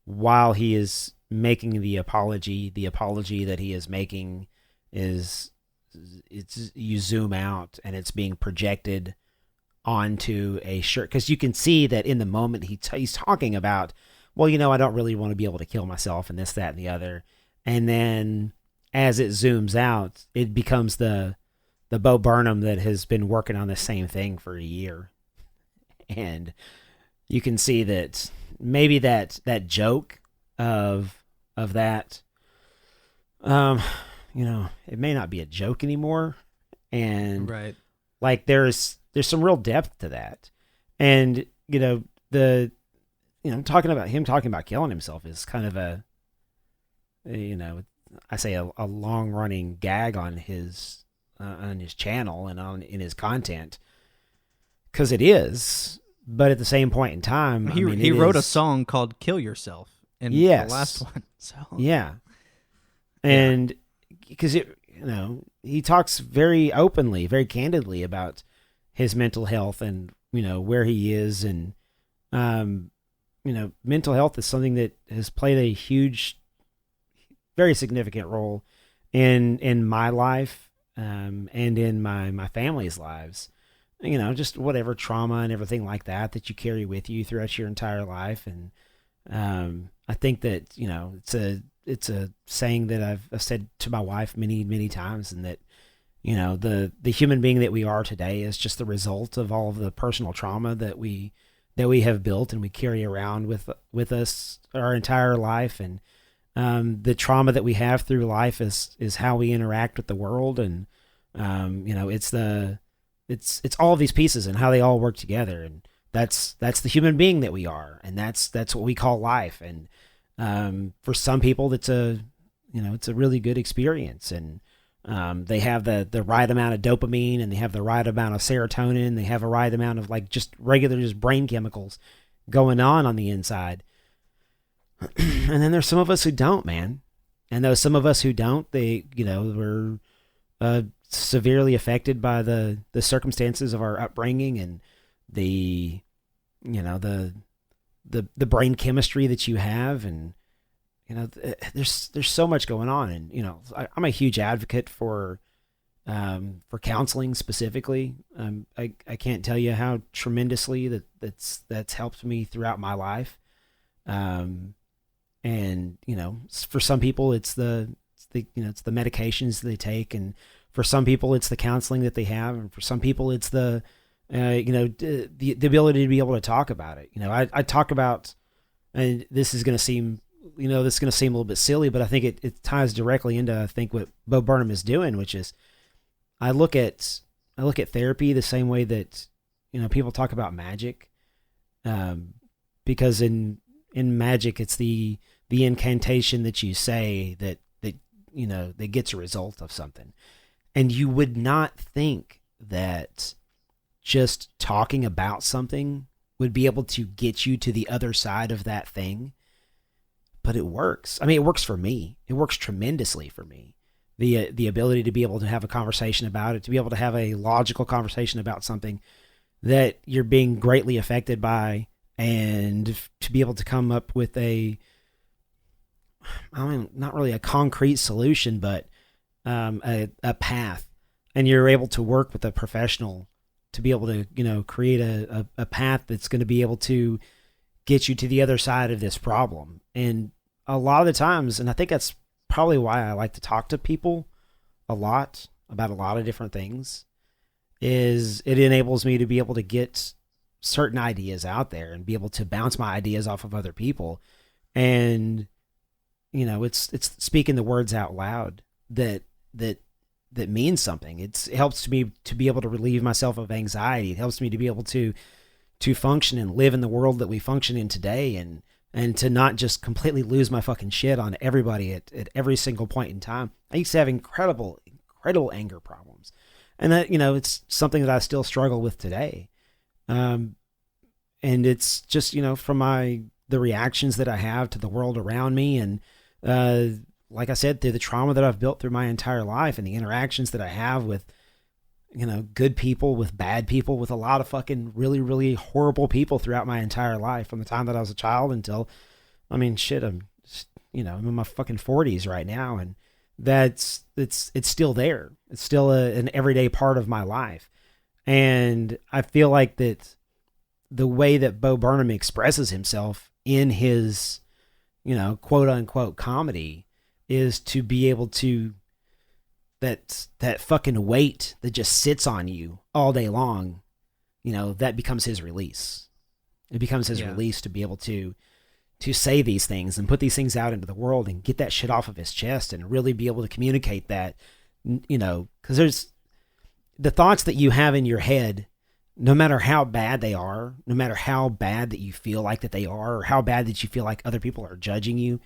while he is making the apology that he is making you zoom out and it's being projected onto a shirt, because you can see that in the moment he's talking about, well, I don't really want to be able to kill myself and this, that, and the other. And then as it zooms out, it becomes the Bo Burnham that has been working on the same thing for a year. And you can see that maybe that joke of that, it may not be a joke anymore. And right. Like there's some real depth to that. And, talking about killing himself is kind of I say a long running gag on his channel and in his content, because it is. But at the same point in time, he wrote a song called "Kill Yourself" in the last one. So yeah, and because he talks very openly, very candidly about his mental health and, where he is. And, mental health is something that has played a huge, very significant role in my life, and in my family's lives. Just whatever trauma and everything like that you carry with you throughout your entire life. And I think that it's a saying that I've said to my wife many times, and that the human being that we are today is just the result of all of the personal trauma that we have built and we carry around with us our entire life. And the trauma that we have through life is how we interact with the world. And it's all of these pieces and how they all work together. And that's the human being that we are, and that's what we call life. And for some people, it's a really good experience, and they have the right amount of dopamine, and they have the right amount of serotonin. They have a right amount of just regular brain chemicals going on the inside. And then there's some of us who don't, man. And those some of us who don't, we're severely affected by the circumstances of our upbringing and the brain chemistry that you have. And there's so much going on. And I'm a huge advocate for counseling specifically. I can't tell you how tremendously that's helped me throughout my life. And for some people it's the medications they take, and for some people it's the counseling that they have, and for some people it's the ability to be able to talk about it. I talk about, and this is going to seem a little bit silly, but I think it ties directly into, I think, what Bo Burnham is doing, which is I look at therapy the same way that people talk about magic, because in magic it's the incantation that you say that gets a result of something. And you would not think that just talking about something would be able to get you to the other side of that thing. But it works. I mean, it works for me. It works tremendously for me. The ability to be able to have a conversation about it, to be able to have a logical conversation about something that you're being greatly affected by, and to be able to come up with not really a concrete solution, but a path. And you're able to work with a professional to be able to, create a path that's going to be able to get you to the other side of this problem. And a lot of the times, and I think that's probably why I like to talk to people a lot about a lot of different things, is it enables me to be able to get certain ideas out there and be able to bounce my ideas off of other people. And, it's speaking the words out loud that means something. It helps me to be able to relieve myself of anxiety. It helps me to be able to function and live in the world that we function in today, and to not just completely lose my fucking shit on everybody at every single point in time. I used to have incredible anger problems, and that, it's something that I still struggle with today. And it's just, from the reactions that I have to the world around me, and like I said, through the trauma that I've built through my entire life, and the interactions that I have with, good people, with bad people, with a lot of fucking really, really horrible people throughout my entire life, from the time that I was a child until, I'm in my fucking 40s right now. And it's still there. It's still an everyday part of my life. And I feel like that the way that Bo Burnham expresses himself in his, quote unquote comedy, is to be able to, that fucking weight that just sits on you all day long, that becomes his release. It becomes his release to be able to say these things and put these things out into the world and get that shit off of his chest, and really be able to communicate that, because there's the thoughts that you have in your head, no matter how bad they are, no matter how bad that you feel like that they are, or how bad that you feel like other people are judging you,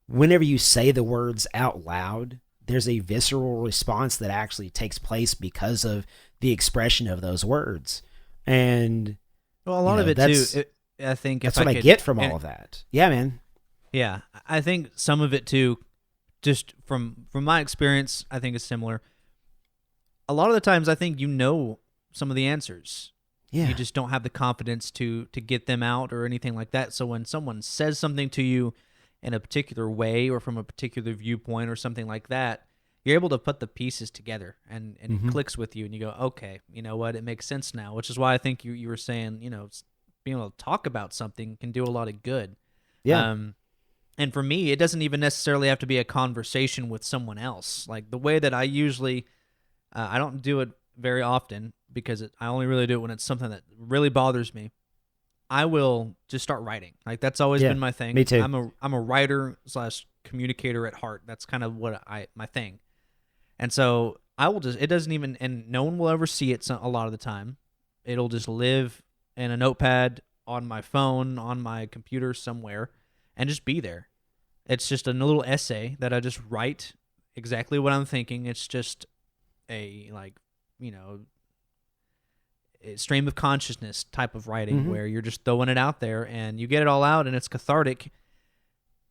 whenever you say the words out loud, there's a visceral response that actually takes place because of the expression of those words. And a lot of it too, I think that's what I get from all of that. Yeah, man. Yeah, I think some of it too, just from my experience, I think is similar. A lot of the times, I think some of the answers. Yeah. You just don't have the confidence to get them out or anything like that. So when someone says something to you in a particular way or from a particular viewpoint or something like that, you're able to put the pieces together and it clicks with you and you go, okay, you know what? It makes sense now, which is why I think you were saying, being able to talk about something can do a lot of good. Yeah. And for me, it doesn't even necessarily have to be a conversation with someone else. Like the way that I usually, I don't do it very often because I only really do it when it's something that really bothers me. I will just start writing. Like that's always been my thing. Me too. I'm a writer / communicator at heart. That's kind of what my thing. And so I will just, it doesn't even, and no one will ever see it a lot of the time. It'll just live in a notepad on my phone, on my computer somewhere, and just be there. It's just a little essay that I just write exactly what I'm thinking. It's just a, a stream of consciousness type of writing where you're just throwing it out there and you get it all out and it's cathartic.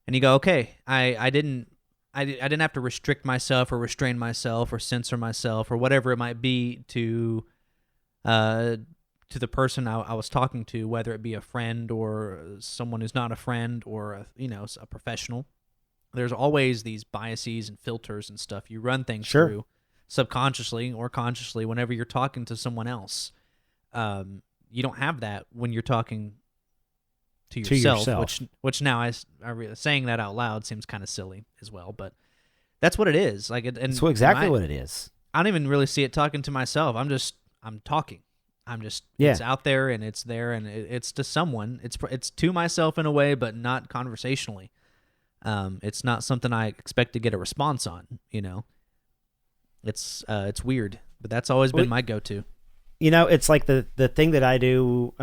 And you go, okay, I didn't have to restrict myself or restrain myself or censor myself or whatever it might be to the person I was talking to, whether it be a friend or someone who's not a friend or a professional. There's always these biases and filters and stuff you run things through subconsciously or consciously whenever you're talking to someone else. You don't have that when you're talking to yourself. Which now saying that out loud seems kind of silly as well, but that's what it is. Like, that's exactly what it is. I don't even really see it talking to myself. I'm talking. It's out there and it's there and it's to someone. It's to myself in a way, but not conversationally. It's not something I expect to get a response on. It's weird, but that's always been my go-to. It's like the thing that I do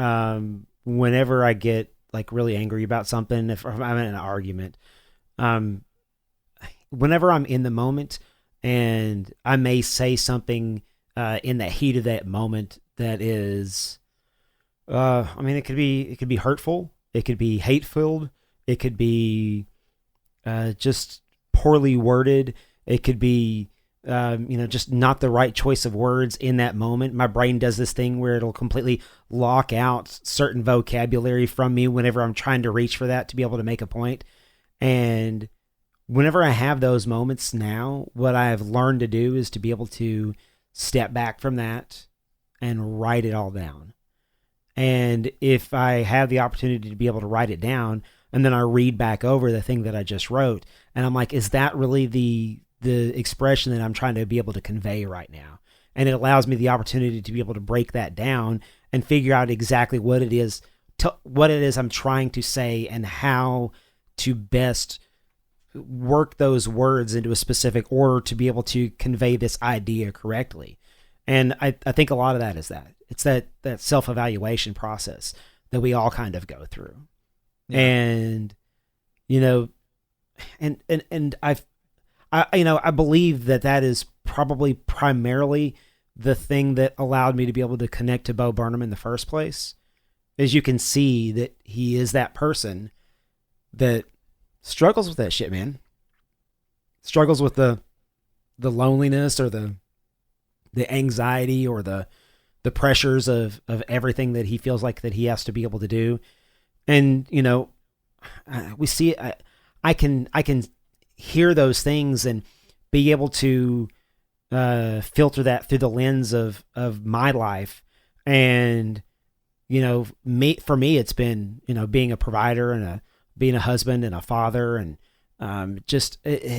whenever I get like really angry about something. If I'm in an argument, whenever I'm in the moment and I may say something in the heat of that moment that is, it could be hurtful, it could be hate-filled, it could be just poorly worded, it could be just not the right choice of words in that moment. My brain does this thing where it'll completely lock out certain vocabulary from me whenever I'm trying to reach for that to be able to make a point. And whenever I have those moments now, what I've learned to do is to be able to step back from that and write it all down. And if I have the opportunity to be able to write it down and then I read back over the thing that I just wrote and I'm like, is that really the expression that I'm trying to be able to convey right now? And it allows me the opportunity to be able to break that down and figure out exactly what it is I'm trying to say and how to best work those words into a specific order to be able to convey this idea correctly. And I think a lot of that is that. It's that self-evaluation process that we all kind of go through. Yeah. And, and I believe that is probably primarily the thing that allowed me to be able to connect to Bo Burnham in the first place. As you can see that he is that person that struggles with that shit, man. Struggles with the loneliness or the anxiety or the pressures of everything that he feels like that he has to be able to do. And, we see it. I can hear those things and be able to filter that through the lens of my life. And, for me, it's been, being a provider and being a husband and a father and just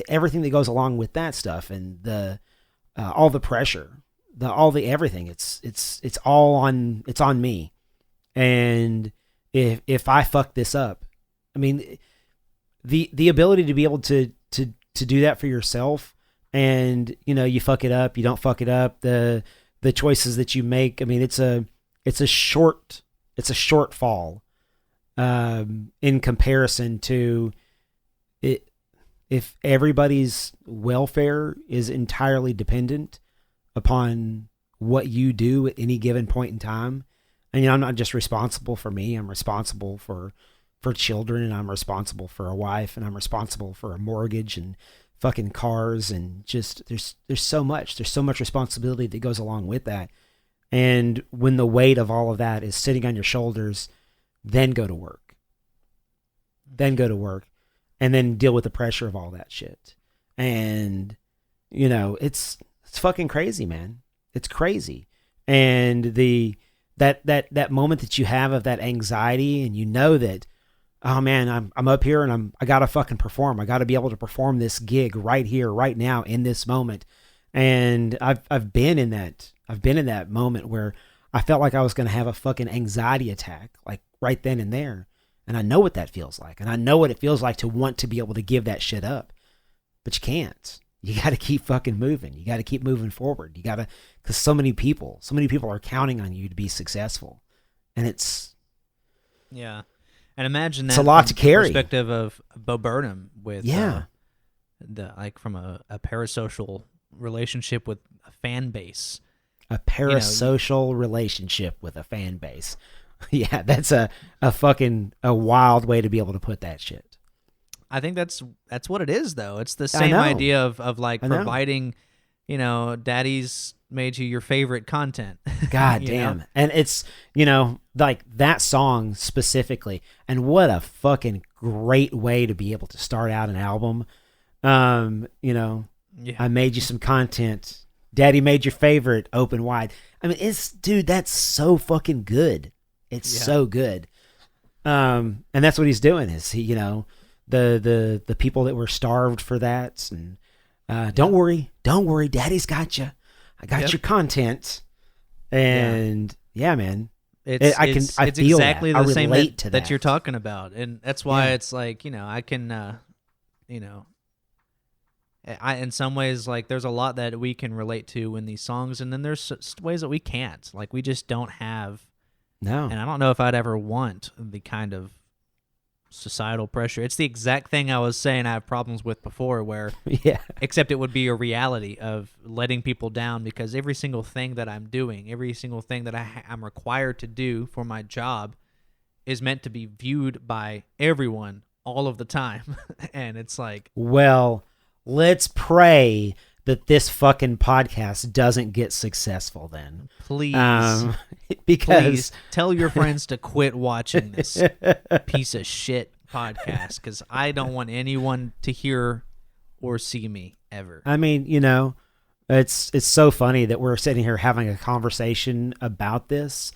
everything that goes along with that stuff and all the pressure, everything. It's all on me. And if I fuck this up, the ability to be able to do that for yourself and, you fuck it up, you don't fuck it up, the choices that you make, it's a shortfall in comparison to it. If everybody's welfare is entirely dependent upon what you do at any given point in time, and I'm not just responsible for me, I'm responsible for children, and I'm responsible for a wife, and I'm responsible for a mortgage and fucking cars, and just there's so much responsibility that goes along with that. And when the weight of all of that is sitting on your shoulders, then go to work. Then go to work and then deal with the pressure of all that shit. And, you know, it's fucking crazy, man. It's crazy. And that moment that you have of that anxiety, and you know that, oh man, I'm up here and I gotta fucking perform. I gotta be able to perform this gig right here, right now, in this moment. And I've been in that moment where I felt like I was gonna have a fucking anxiety attack, like right then and there. And I know what that feels like. And I know what it feels like to want to be able to give that shit up. But you can't. You got to keep fucking moving. You got to keep moving forward. You got to, because so many people are counting on you to be successful. And it's, yeah. And imagine that it's a lot to carry. Perspective of Bo Burnham with, from a parasocial relationship with a fan base. A parasocial relationship with a fan base. Yeah, that's a fucking wild way to be able to put that shit. I think that's what it is, though. It's the same idea of like providing, you know, daddy's made you your favorite content. God damn. Know? And it's, you know, like that song specifically, and what a fucking great way to be able to start out an album. You know, I made you some content. Daddy made your favorite, open wide. I mean, dude, that's so fucking good. It's so good. And that's what he's doing is he, you know, the people that were starved for that. And don't worry, daddy's got you. I got your content. And man, I feel exactly that. the I same relate to that you're talking about. And that's why it's like, you know, I can, you know, in some ways, like there's a lot that we can relate to in these songs. And then there's ways that we can't, like we just don't have. No. And I don't know if I'd ever want the kind of societal pressure. It's the exact thing I was saying I have problems with before, where except it would be a reality of letting people down, because every single thing that I'm doing, every single thing that I'm required to do for my job is meant to be viewed by everyone all of the time. And it's like, well, let's pray that this fucking podcast doesn't get successful then. Please. Because please tell your friends to quit watching this piece of shit podcast, because I don't want anyone to hear or see me ever. I mean, you know, it's so funny that we're sitting here having a conversation about this,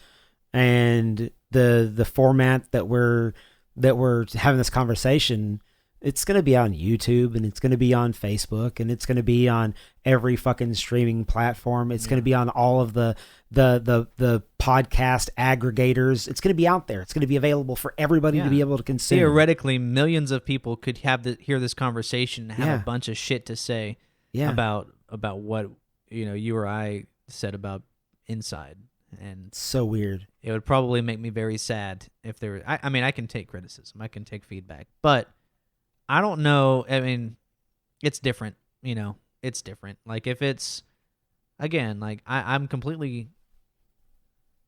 and the format that we're having this conversation, it's going to be on YouTube, and it's going to be on Facebook, and it's going to be on every fucking streaming platform. It's going to be on all of the podcast aggregators. It's going to be out there. It's going to be available for everybody to be able to consume. Theoretically, millions of people could hear this conversation and have a bunch of shit to say about what, you know, you or I said about Inside. And it's so weird. It would probably make me very sad if there. I mean, I can take criticism. I can take feedback, but I don't know. I mean, it's different, you know, it's different. Like if it's, again, like I'm completely,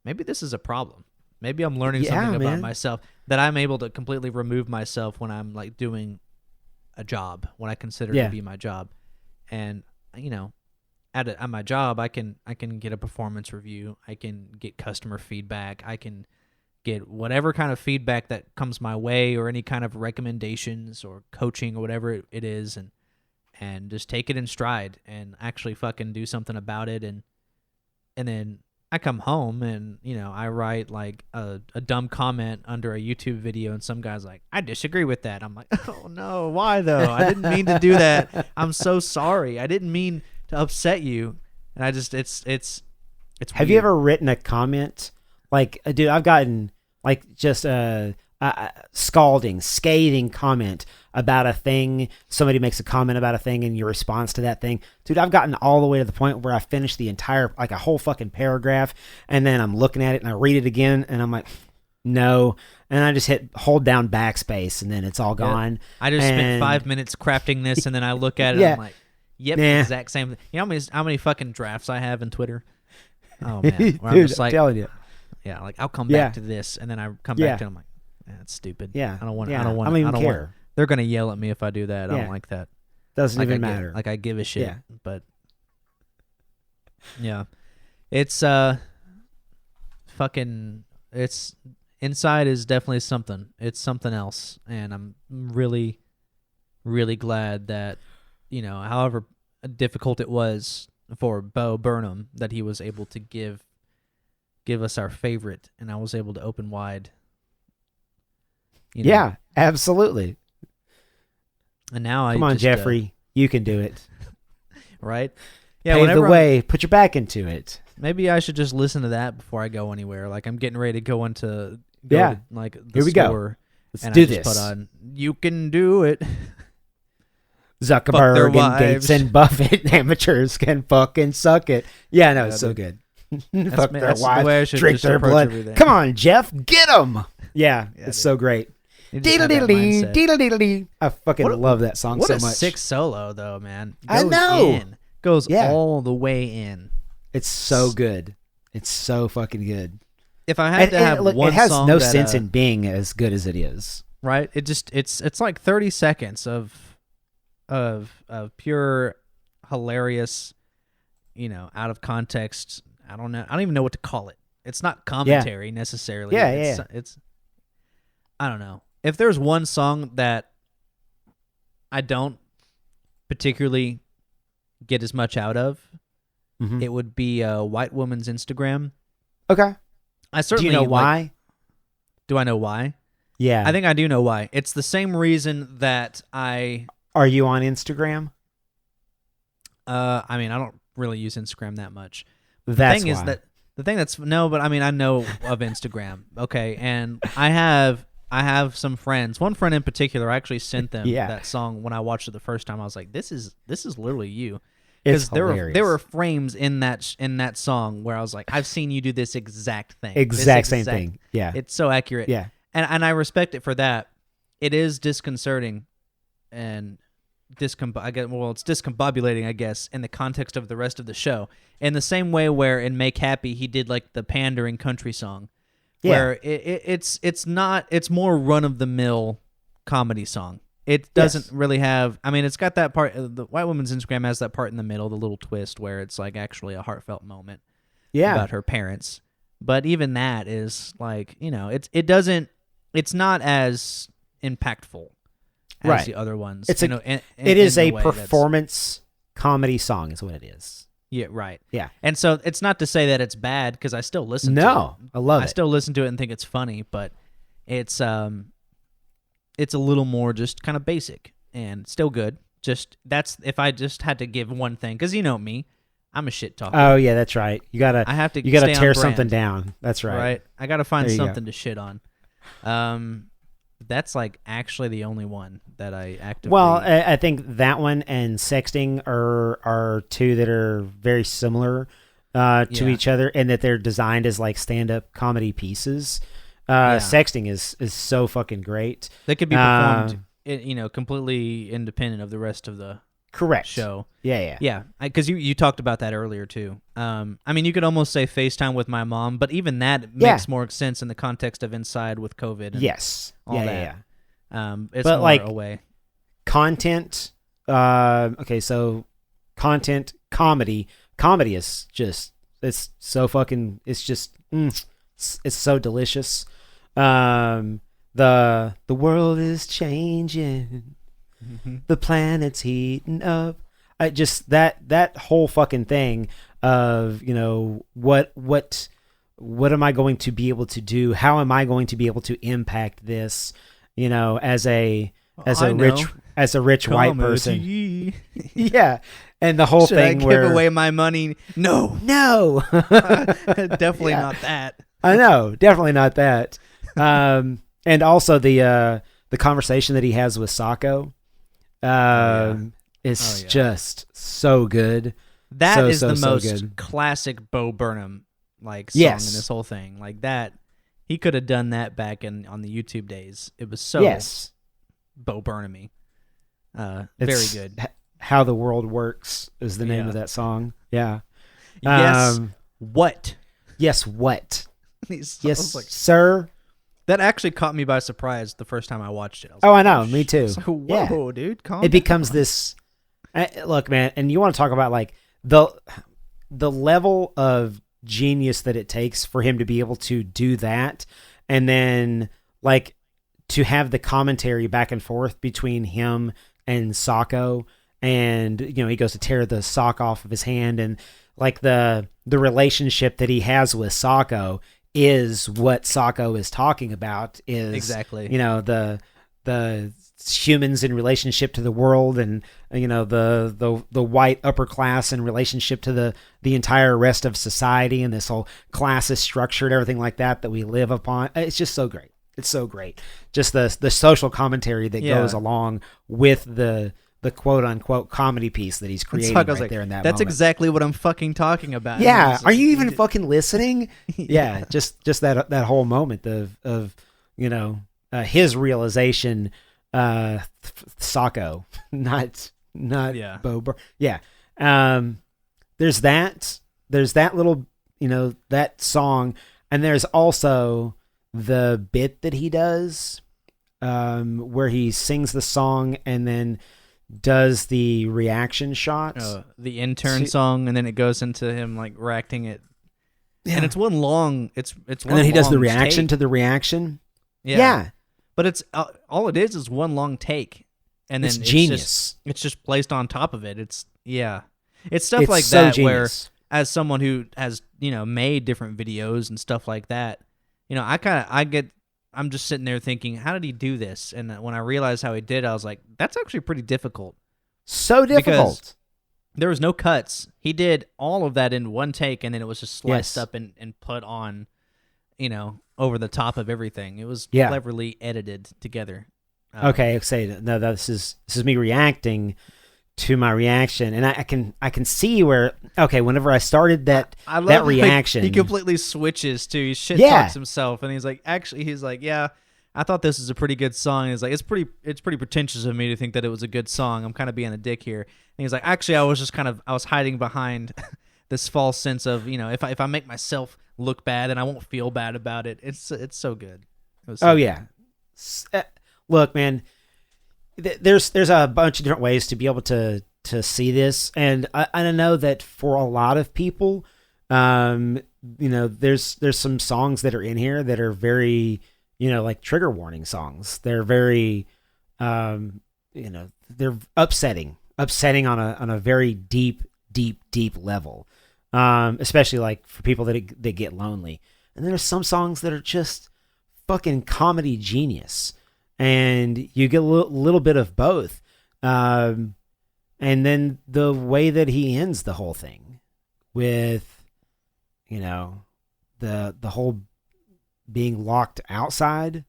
maybe this is a problem. Maybe I'm learning something about myself, that I'm able to completely remove myself when I'm like doing a job, what I consider to be my job. And, you know, at my job, I can get a performance review. I can get customer feedback. I can get whatever kind of feedback that comes my way, or any kind of recommendations or coaching or whatever it is, and just take it in stride and actually fucking do something about it. And then I come home and, you know, I write like a dumb comment under a YouTube video, and some guy's like, I disagree with that. I'm like, oh no, why though? I didn't mean to do that. I'm so sorry. I didn't mean to upset you. And I just, it's Have you ever written a comment? Like, dude, I've gotten like just a scathing comment about a thing. Somebody makes a comment about a thing, and your response to that thing. Dude, I've gotten all the way to the point where I finished the entire, like a whole fucking paragraph, and then I'm looking at it and I read it again, and I'm like, no. And I just hold down backspace, and then it's all gone. I just spent 5 minutes crafting this, and then I look at it and I'm like, yep, exact same thing. You know how many fucking drafts I have in Twitter? Oh man, dude, I'm just like, I'm telling you. Yeah, like I'll come back to this, and then I come back to it, I'm like, that's stupid. Yeah, I don't want. Yeah. I don't even care. They're gonna yell at me if I do that. I don't like that. Doesn't even matter. Like I give a shit. Yeah. But yeah, it's I fucking it's Inside is definitely something. It's something else, and I'm really, really glad that, however difficult it was for Bo Burnham, that he was able to give us our favorite, and I was able to open wide. Yeah, absolutely. And now come on, Jeffrey, you can do it. Right? Yeah. Pave the way. Put your back into it. Maybe I should just listen to that before I go anywhere. Like I'm getting ready to go to like the Here we store. Go. Let's and do I just this. Put on, you can do it. Zuckerberg and Gates and Buffett, amateurs can fucking suck it. Yeah, no, it's so good. Fuck their wives, drink their blood. Everything. Come on, Jeff, get them. Yeah, it's so great. Deedle-deedle-dee. I fucking love that song so much. What a sick solo, though, man. I know. Goes all the way in. It's so good. It's so fucking good. If I had to have one song, it has no sense in being as good as it is. Right? It just it's like 30 seconds of pure hilarious, out of context. I don't know. I don't even know what to call it. It's not commentary necessarily. It's I don't know. If there's one song that I don't particularly get as much out of, it would be White Woman's Instagram. Okay. I certainly do you know why? Do I know why? Yeah. I think I do know why. It's the same reason that I... Are you on Instagram? I don't really use Instagram that much. That's why. I know of Instagram. Okay, and I have some friends. One friend in particular, I actually sent them that song when I watched it the first time. I was like, "This is literally you," because there were frames in that song where I was like, "I've seen you do this exact thing, same thing." Yeah, it's so accurate. Yeah, and I respect it for that. It is disconcerting and it's discombobulating, I guess, in the context of the rest of the show. In the same way where in Make Happy he did like the pandering country song, where it's more run of the mill comedy song. It doesn't really have. It's got that part. The White Woman's Instagram has that part in the middle, the little twist where it's like actually a heartfelt moment. About her parents. But even that is like, it's not as impactful as the other ones. It is a performance comedy song is what it is. Yeah, right. Yeah. And so it's not to say that it's bad, because I still listen to it. No, I love it. I still listen to it and think it's funny, but it's a little more just kind of basic and still good. That's if I just had to give one thing, because you know me, I'm a shit talker. Oh yeah, that's right. You gotta tear something down. That's right. Right. I gotta find something to shit on. That's like actually the only one that I actively... Well, I think that one and sexting are two that are very similar to each other, and that they're designed as like stand-up comedy pieces. Sexting is so fucking great. They could be performed, completely independent of the rest of the show. Yeah. Because you talked about that earlier too. You could almost say FaceTime with my mom, but even that makes more sense in the context of Inside with COVID. And all that. It's but more like away. Content. So content comedy is just it's so fucking it's so delicious. The world is changing. The planet's heating up. Just that whole fucking thing of what am I going to be able to do? How am I going to be able to impact this? As a rich white person. Yeah, and the whole thing Should I where give away my money? No, definitely not that. I know, definitely not that. And also the conversation that he has with Sacco. It's just so good. That is the most classic Bo Burnham song in this whole thing. Like that, he could have done that back on the YouTube days. It was so Bo Burnham-y. Very good. How the World Works is the name of that song. Yeah. Yes. What? Yes. What? Yes, sir. That actually caught me by surprise the first time I watched it. I know. Me too. Whoa, dude. Calm it down. becomes this... Look, man, and you want to talk about like the level of genius that it takes for him to be able to do that, and then like to have the commentary back and forth between him and Sokko, and he goes to tear the sock off of his hand, and like the relationship that he has with Sokko is what Sokko is talking about, is exactly the humans in relationship to the world, and the white upper class in relationship to the entire rest of society, and this whole classist structure and everything like that we live upon. It's just so great. It's so great. Just the social commentary that goes along with the quote unquote comedy piece that he's creating right there in that That's moment. Exactly what I'm fucking talking about. Yeah. Are you even fucking listening? Yeah. Just that whole moment of his realization, Sokko, not Bo Burnham. Yeah. There's that little, that song. And there's also the bit that he does, where he sings the song and then does the reaction shots. The intern song, and then it goes into him like reacting it. Yeah. And it's one long, it's one and then he does the reaction take. To the reaction. Yeah. But it's all it is one long take, and then it's genius. It's just placed on top of it. It's stuff like so that genius. Where, as someone who has made different videos and stuff like that, I'm just sitting there thinking, how did he do this? And when I realized how he did, I was like, that's actually pretty difficult. So difficult. Because there was no cuts. He did all of that in one take, and then it was just sliced up and put on, over the top of everything. It was cleverly edited together. Okay, say no. This is me reacting to my reaction, and I can see where. Okay, whenever I started that reaction, he completely switches to. He shit talks himself, and he's like, yeah, I thought this was a pretty good song. He's like, it's pretty pretentious of me to think that it was a good song. I'm kind of being a dick here. And he's like, actually, I was hiding behind this false sense of, if I make myself look bad, and I won't feel bad about it. It's so good. Yeah. Look, man, there's a bunch of different ways to be able to see this, and I know that for a lot of people, there's some songs that are in here that are very, like trigger warning songs. They're very, they're upsetting on a very deep level, especially like for people that get lonely. And there's some songs that are just fucking comedy genius, and you get a little bit of both. And then the way that he ends the whole thing with, the whole being locked outside,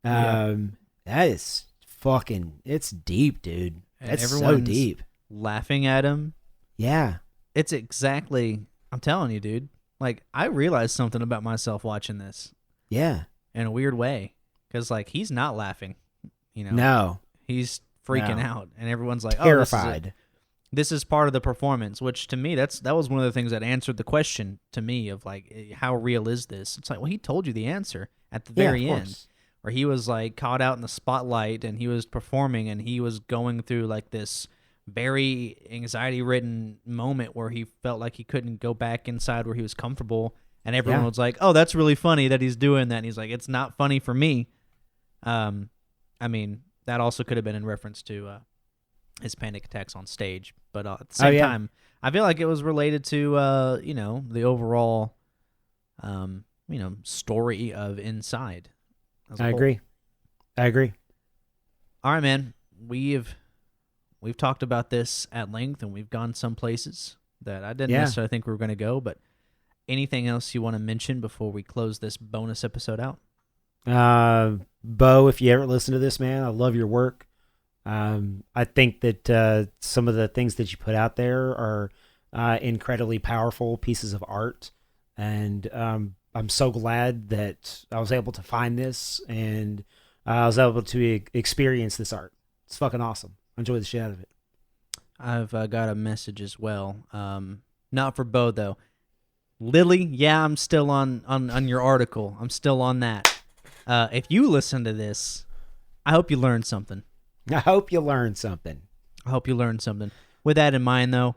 that is fucking, it's deep, dude. It's so deep. Laughing at him. Yeah. It's exactly, I'm telling you, dude. Like, I realized something about myself watching this. Yeah. In a weird way. Because, like, he's not laughing. No. He's freaking out. And everyone's like, terrified. This is part of the performance, which to me, that was one of the things that answered the question to me of, like, how real is this? It's like, well, he told you the answer at the very end. Where he was, like, caught out in the spotlight, and he was performing, and he was going through, like, this very anxiety-ridden moment where he felt like he couldn't go back inside where he was comfortable, and everyone was like, oh, that's really funny that he's doing that, and he's like, it's not funny for me. I mean, that also could have been in reference to his panic attacks on stage, but at the same time, I feel like it was related to, the overall, story of Inside. I agree. All right, man. We've talked about this at length, and we've gone some places that I didn't necessarily think we were going to go, but anything else you want to mention before we close this bonus episode out? Bo, if you ever listen to this, man, I love your work. I think that some of the things that you put out there are incredibly powerful pieces of art, and I'm so glad that I was able to find this, and I was able to experience this art. It's fucking awesome. I enjoy the shit out of it. I've got a message as well. Not for Bo, though. Lily, I'm still on your article. I'm still on that. If you listen to this, I hope you learned something. I hope you learned something. With that in mind, though,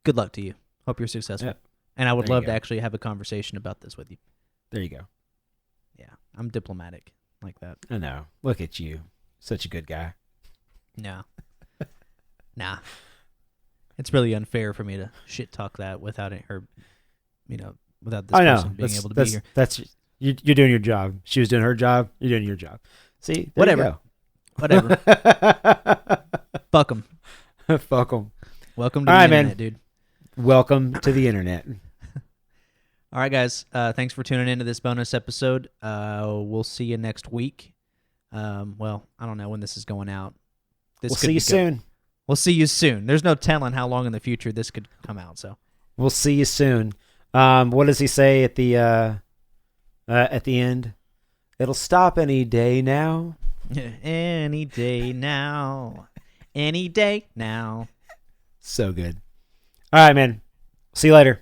good luck to you. Hope you're successful. And I would There you love to go. actually have a conversation about this with you. There you go. Yeah, I'm diplomatic like that. I know. Look at you. Such a good guy. No. Nah. It's really unfair for me to shit talk that without it, her, without this I know. person being able to be here. You're doing your job. She was doing her job. You're doing your job. See? There Whatever. Whatever. Fuck 'em. Fuck them. Welcome to All the right, internet, man. dude. Welcome to the internet. All right, guys. Thanks for tuning into this bonus episode. We'll see you next week. Well, I don't know when this is going out. We'll see you soon. We'll see you soon. There's no telling how long in the future this could come out. So We'll see you soon. What does he say at the end? It'll stop any day now. any day now. Any day now. So good. All right, man. See you later.